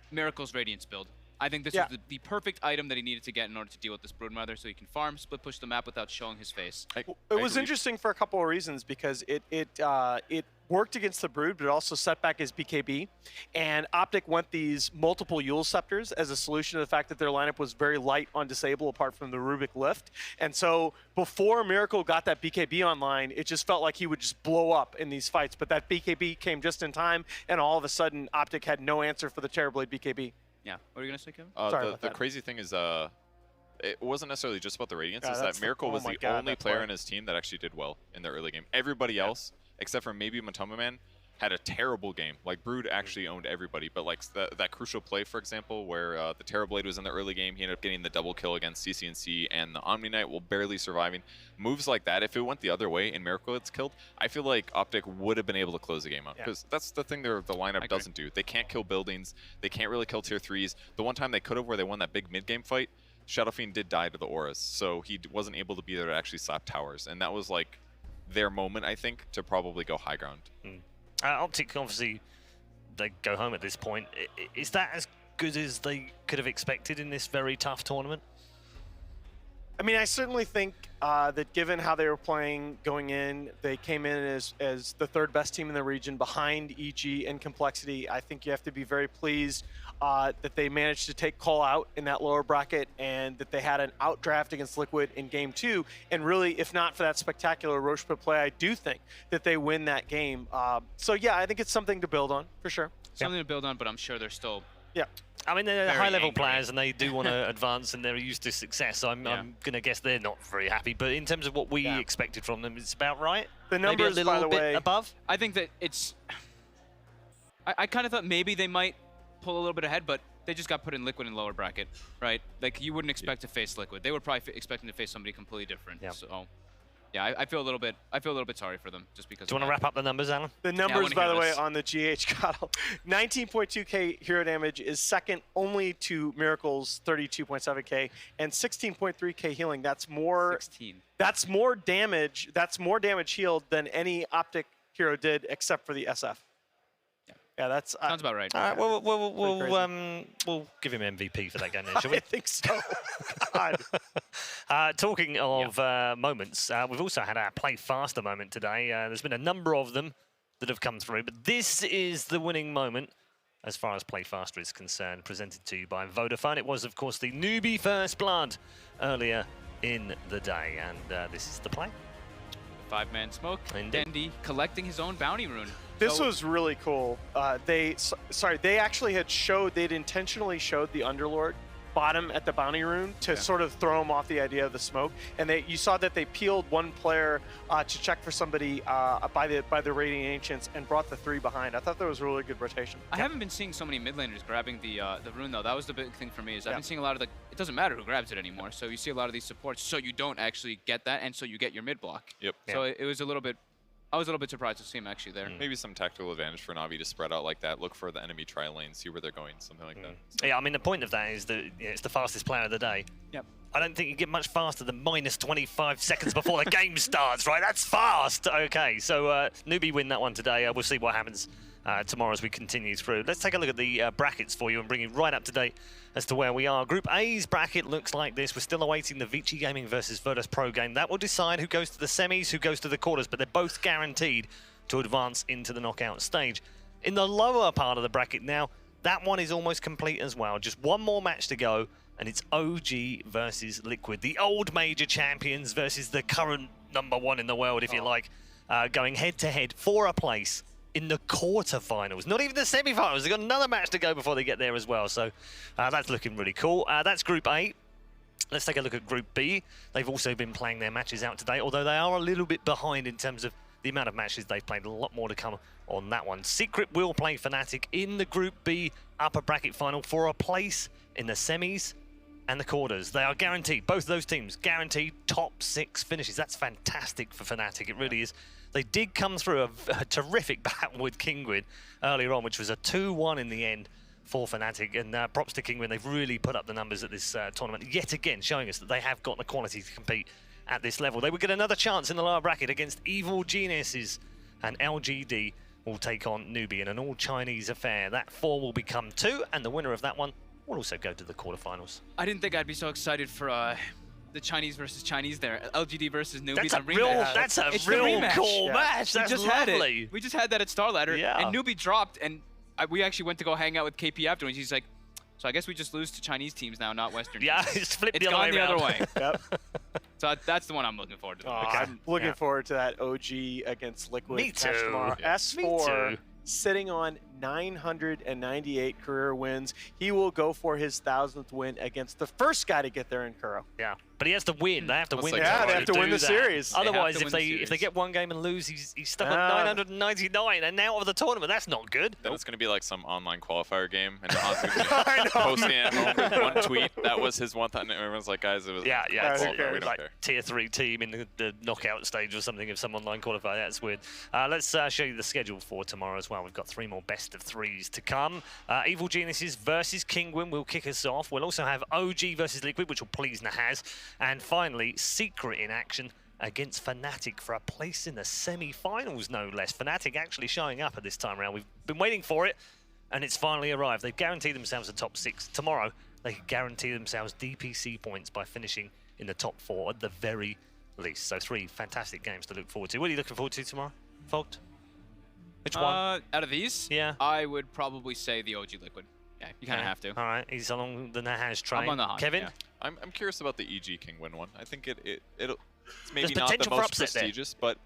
Speaker 4: Miracle's Radiance build. I think this was the perfect item that he needed to get in order to deal with this Broodmother, so he can farm, split push the map without showing his face.
Speaker 2: It was interesting for a couple of reasons, because it worked against the Brood, but it also set back his BKB. And OpTic went these multiple Eul Scepters as a solution to the fact that their lineup was very light on disable apart from the Rubik Lift. And so before Miracle got that BKB online, it just felt like he would just blow up in these fights. But that BKB came just in time, and all of a sudden OpTic had no answer for the Terrorblade BKB.
Speaker 4: Yeah. What are you going to say, Kevin?
Speaker 2: Sorry
Speaker 3: the crazy thing is, it wasn't necessarily just about the Radiance, it's that Miracle was the
Speaker 2: God,
Speaker 3: only player in his team that actually did well in the early game. Everybody else, except for maybe Matoma Man, had a terrible game. Like, Brood actually owned everybody, but like that crucial play, for example, where the Terrorblade was in the early game, he ended up getting the double kill against CCNC, and the Omni Knight while barely surviving. Moves like that, if it went the other way and Miracle gets killed, I feel like OpTic would have been able to close the game out, because that's the thing the lineup doesn't do. They can't kill buildings, they can't really kill tier 3s. The one time they could have, where they won that big mid-game fight, Shadow Fiend did die to the auras, so he wasn't able to be there to actually slap towers, and that was like their moment, I think, to probably go high ground.
Speaker 1: OpTic, obviously, they go home at this point. Is that as good as they could have expected in this very tough tournament?
Speaker 2: I mean, I certainly think that given how they were playing going in, they came in as the third best team in the region behind EG in complexity. I think you have to be very pleased that they managed to take call out in that lower bracket, and that they had an outdraft against Liquid in game 2. And really, if not for that spectacular Roche pit play, I do think that they win that game. So yeah, I think it's something to build on, for sure.
Speaker 4: Something to build on, but I'm sure they're still...
Speaker 2: Yeah.
Speaker 1: I mean, they're high-level players, and they do want to advance, and they're used to success. So I'm going to guess they're not very happy. But in terms of what we expected from them, it's about right.
Speaker 2: The numbers,
Speaker 1: maybe a little bit above.
Speaker 4: I think that it's... I kind of thought maybe they might pull a little bit ahead, but they just got put in Liquid in lower bracket, right? Like, you wouldn't expect to face Liquid. They were probably expecting to face somebody completely different. Yeah. So, yeah, I feel a little bit sorry for them, just because.
Speaker 1: Do you want to wrap up the numbers, Alan?
Speaker 2: The numbers, by the way, on the GH Cattle, 19.2k hero damage is second only to Miracle's 32.7k, and 16.3k healing. That's more. 16. That's more damage. That's more damage healed than any OpTic hero did, except for the SF. Yeah, that's
Speaker 4: sounds about right.
Speaker 1: All right, we'll give him MVP for that game, then, shall we?
Speaker 2: I think so. God.
Speaker 1: Talking of moments, we've also had our play faster moment today. There's been a number of them that have come through, but this is the winning moment as far as play faster is concerned, presented to you by Vodafone. It was, of course, the newbie first blood earlier in the day, and this is the play.
Speaker 4: 5-man smoke. Dendy collecting his own bounty rune.
Speaker 2: This was really cool. They actually they'd intentionally showed the Underlord bottom at the bounty rune to sort of throw him off the idea of the smoke. And you saw that they peeled one player to check for somebody by the Radiant Ancients and brought the 3 behind. I thought that was a really good rotation.
Speaker 4: I haven't been seeing so many mid laners grabbing the rune though. That was the big thing for me. Is I've been seeing a lot of the. It doesn't matter who grabs it anymore. So you see a lot of these supports. So you don't actually get that, and so you get your mid block.
Speaker 3: Yep.
Speaker 4: So it was a little bit. I was a little bit surprised to see him actually there.
Speaker 3: Maybe some tactical advantage for Na'Vi to spread out like that, look for the enemy tri lane, see where they're going, something like that.
Speaker 1: Yeah, I mean, the point of that is that it's the fastest player of the day.
Speaker 4: Yep.
Speaker 1: I don't think you get much faster than minus 25 seconds before the game starts, right? That's fast! Okay, so newbie win that one today. We'll see what happens tomorrow as we continue through. Let's take a look at the brackets for you and bring you right up to date as to where we are. Group A's bracket looks like this. We're still awaiting the Vici Gaming versus Virtus Pro game. That will decide who goes to the semis, who goes to the quarters, but they're both guaranteed to advance into the knockout stage. In the lower part of the bracket now, that one is almost complete as well. Just one more match to go, and it's OG versus Liquid. The old major champions versus the current #1 in the world, if you like, going head-to-head for a place in the quarterfinals. Not even the semi-finals. They've got another match to go before they get there as well. So that's looking really cool. That's Group A. Let's take a look at Group B. They've also been playing their matches out today, although they are a little bit behind in terms of the amount of matches they've played. A lot more to come on that one. Secret will play Fnatic in the Group B upper bracket final for a place in the semis and the quarters. They are guaranteed, both those teams, guaranteed top 6 finishes. That's fantastic for Fnatic, it really is. They did come through a terrific battle with Kingwin earlier on, which was a 2-1 in the end for Fnatic, and props to Kingwin. They've really put up the numbers at this tournament, yet again showing us that they have got the quality to compete at this level. They would get another chance in the lower bracket against Evil Geniuses, and LGD will take on Newbie in an all-Chinese affair. That 4 will become 2, and the winner of that one will also go to the quarterfinals.
Speaker 4: I didn't think I'd be so excited for the Chinese versus Chinese there. LGD versus Newbie.
Speaker 1: That's a real cool match. That's lovely.
Speaker 4: We just had that at Star Ladder, and Newbie dropped, and we actually went to go hang out with KP afterwards. He's like, so I guess we just lose to Chinese teams now, not Western teams.
Speaker 1: It's flipped
Speaker 4: It's
Speaker 1: the
Speaker 4: gone the other way.
Speaker 2: Yep.
Speaker 4: So that's the one I'm looking forward to.
Speaker 2: I'm looking forward to that OG against Liquid.
Speaker 1: Me too.
Speaker 2: Tomorrow.
Speaker 1: Yeah.
Speaker 2: S4
Speaker 1: Me too.
Speaker 2: sitting on 998 career wins. He will go for his 1,000th win against the first guy to get there in Kuro.
Speaker 1: Yeah, but he has to win. They have to win.
Speaker 3: like
Speaker 2: Yeah, they have to win the
Speaker 1: that.
Speaker 2: series.
Speaker 1: Otherwise,
Speaker 4: They have to win the
Speaker 1: if they get one game and lose, he's stuck on
Speaker 2: Ah.
Speaker 1: 999 and out of the tournament. That's not good.
Speaker 3: Then it's going to be like some online qualifier game, and John's going to be posting it at home with one tweet. That was his one thing. Everyone's like, guys, it was
Speaker 1: Yeah,
Speaker 2: That's
Speaker 1: it's
Speaker 2: okay.
Speaker 3: we don't
Speaker 1: like
Speaker 3: care.
Speaker 1: tier 3 team in the knockout stage or something of some online qualifier. That's weird. Let's show you the schedule for tomorrow as well. We've got 3 more best of 3s to come. Evil Geniuses versus Kingwin will kick us off. We'll also have OG versus Liquid, which will please Nahaz. And finally, Secret in action against Fnatic for a place in the semi-finals, no less. Fnatic actually showing up at this time round. We've been waiting for it, and it's finally arrived. They've guaranteed themselves a top 6. Tomorrow, they can guarantee themselves DPC points by finishing in the top 4 at the very least. So 3 fantastic games to look forward to. What are you looking forward to tomorrow, Fogt? Which one?
Speaker 4: Out of these,
Speaker 1: Yeah.
Speaker 4: I would probably say the OG Liquid. Yeah, you kind of have to.
Speaker 1: All right, he's along the Nahaz train.
Speaker 4: I'm on the hunt,
Speaker 1: Kevin?
Speaker 4: yeah.
Speaker 3: I'm curious about the EG Kingwin one. I think it's
Speaker 1: There's
Speaker 3: maybe not the
Speaker 1: potential for
Speaker 3: most
Speaker 1: upset there.
Speaker 3: prestigious, but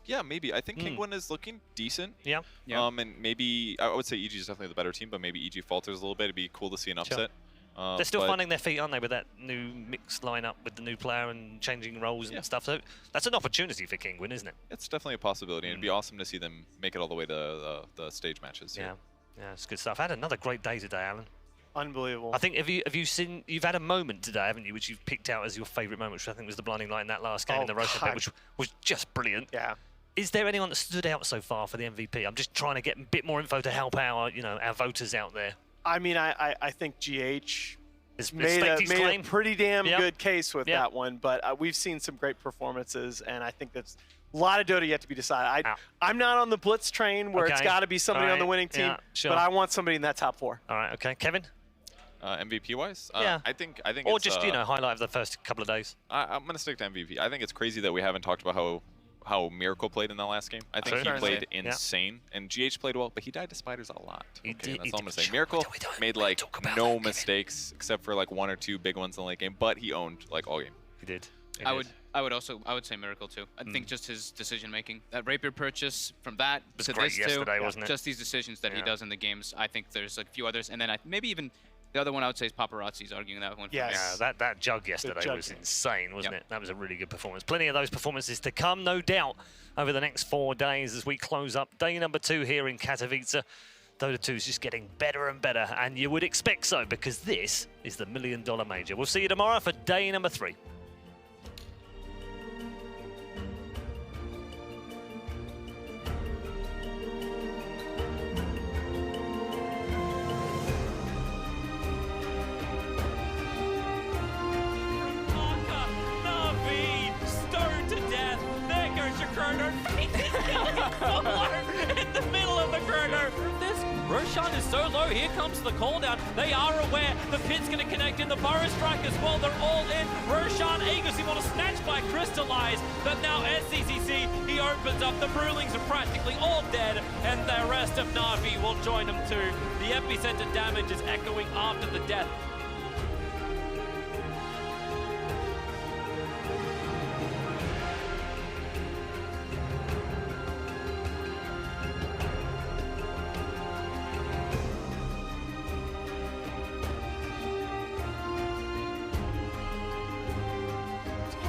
Speaker 3: yeah, maybe. I think Kingwin is looking decent.
Speaker 1: Yeah.
Speaker 4: Yeah.
Speaker 3: And maybe I would say EG is definitely the better team, but maybe EG falters a little bit. It'd be cool to see an upset.
Speaker 1: They're still
Speaker 3: but
Speaker 1: finding their feet, aren't they, with that new mixed lineup with the new player and changing roles and stuff. So that's an opportunity for Kingwin, isn't it?
Speaker 3: It's definitely a possibility, and it'd be awesome to see them make it all the way to the stage matches.
Speaker 1: Yeah, it's good stuff. I had another great day today, Alan.
Speaker 2: Unbelievable.
Speaker 1: I think you've had a moment today, haven't you, which you've picked out as your favourite moment, which I think was the blinding light in that last game in the Roshan Pit, which was just brilliant.
Speaker 2: Yeah.
Speaker 1: Is there anyone that stood out so far for the MVP? I'm just trying to get a bit more info to help our voters out there.
Speaker 2: I mean, I think GH
Speaker 1: It's
Speaker 2: made a
Speaker 1: claim.
Speaker 2: pretty damn
Speaker 1: Yep.
Speaker 2: good case with
Speaker 1: Yep.
Speaker 2: that one, but we've seen some great performances, and I think that's a lot of Dota yet to be decided. I'm not on the Blitz train where it's
Speaker 1: Okay.
Speaker 2: got to be somebody
Speaker 1: All
Speaker 2: on the
Speaker 1: right.
Speaker 2: winning team,
Speaker 1: Yeah, sure.
Speaker 2: but I want somebody in that top 4.
Speaker 1: All right, okay. Kevin?
Speaker 3: MVP wise,
Speaker 1: Yeah.
Speaker 3: I think
Speaker 1: Or
Speaker 3: it's,
Speaker 1: just, highlight of the first couple of days.
Speaker 3: I'm gonna stick to MVP. I think it's crazy that we haven't talked about how Miracle played in that last game. I think he
Speaker 2: Certainly.
Speaker 3: played insane, and GH played well, but he died to spiders a lot.
Speaker 1: He did.
Speaker 3: That's all I'm gonna say.
Speaker 1: Sure,
Speaker 3: Miracle
Speaker 1: we don't
Speaker 3: made
Speaker 1: really
Speaker 3: like
Speaker 1: talk about that,
Speaker 3: no
Speaker 1: Kevin.
Speaker 3: mistakes except for like 1 or 2 big ones in the late game, but he owned like all game.
Speaker 1: He did.
Speaker 4: I would say Miracle too. I think just his decision making, that Rapier purchase from that
Speaker 1: Was
Speaker 4: to
Speaker 1: great
Speaker 4: this
Speaker 1: yesterday,
Speaker 4: too,
Speaker 1: wasn't it?
Speaker 4: just these decisions that he
Speaker 1: Yeah.
Speaker 4: does in the games. I think there's like a few others, and then maybe even the other one I would say is Paparazzi's arguing that one. For
Speaker 2: Yes.
Speaker 4: me.
Speaker 1: Yeah, that jug yesterday
Speaker 2: jug
Speaker 1: was
Speaker 2: game.
Speaker 1: insane, wasn't
Speaker 4: Yep.
Speaker 1: it? That was a really good performance. Plenty of those performances to come, no doubt, over the next 4 days as we close up day number 2 here in Katowice. Dota 2 is just getting better and better, and you would expect so because this is the $1 Million Major. We'll see you tomorrow for day number 3.
Speaker 5: Navi, stoned to death. There goes your Chrono. In the middle of the Chrono. This Roshan is so low. Here comes the call down. They are aware the pit's going to connect in. The Burrow Strike as well. They're all in. Roshan eager to want to snatch by Crystallize. But now SCCC, he opens up. The Brewlings are practically all dead. And the rest of Navi will join them too. The epicenter damage is echoing after the death.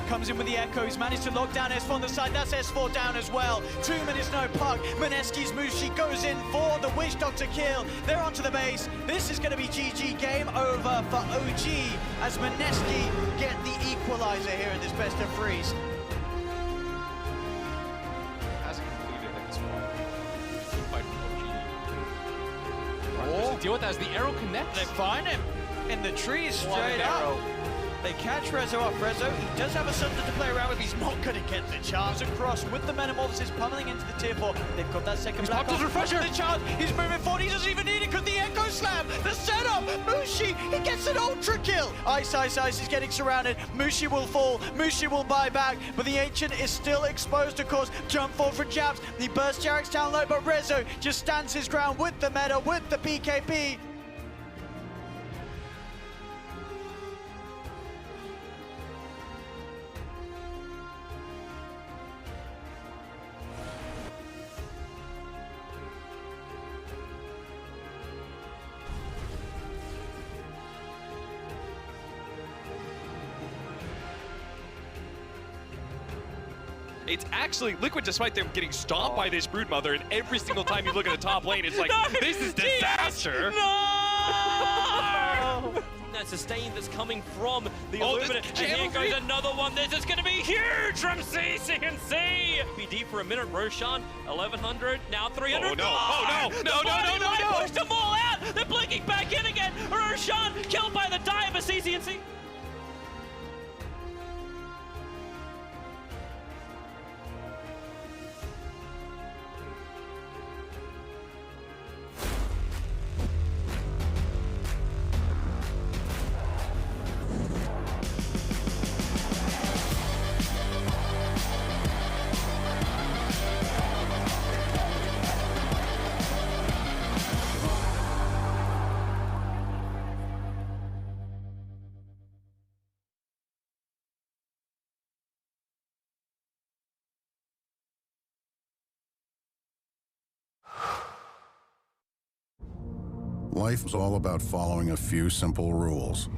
Speaker 9: Comes in with the echo, he's managed to lock down S4 on the side, that's S4 down as well. 2 minutes, no puck. Maneski's move, she goes in for the Witch Doctor kill. They're onto the base. This is going to be GG, game over for OG as Maneski get the equalizer here in this best of 3s.
Speaker 3: Hasn't completed at this point.
Speaker 9: Oh.
Speaker 10: Deal with that as the arrow connects.
Speaker 9: They find him in the trees straight up. They catch Rezo off. Rezo, he does have a Sunder to play around with. He's not going to get the charge across with the Metamorphosis pummeling into the tier 4. They've got that second black off. The charge. He's moving forward. He doesn't even need it because the Echo Slam. The setup. Mushi, he gets an ultra kill. Ice is getting surrounded. Mushi will fall. Mushi will buy back. But the Ancient is still exposed, of course. Jump forward for Japs. He bursts Jarek's down low, but Rezo just stands his ground with the meta, with the BKB.
Speaker 6: It's actually Liquid, despite them getting stomped by this Broodmother, and every single time you look at the top lane, it's like,
Speaker 5: No,
Speaker 6: this is disaster.
Speaker 5: No! That sustain that's coming from the Illuminate. And here goes another one. This is going to be huge from CCNC. PD for a minute. Roshan, 1100, now 300.
Speaker 6: Oh, no. Oh, no. No.
Speaker 5: Pushed them all out. They're blinking back in again. Roshan killed by the dive of CCNC.
Speaker 10: Life is all about following a few simple rules.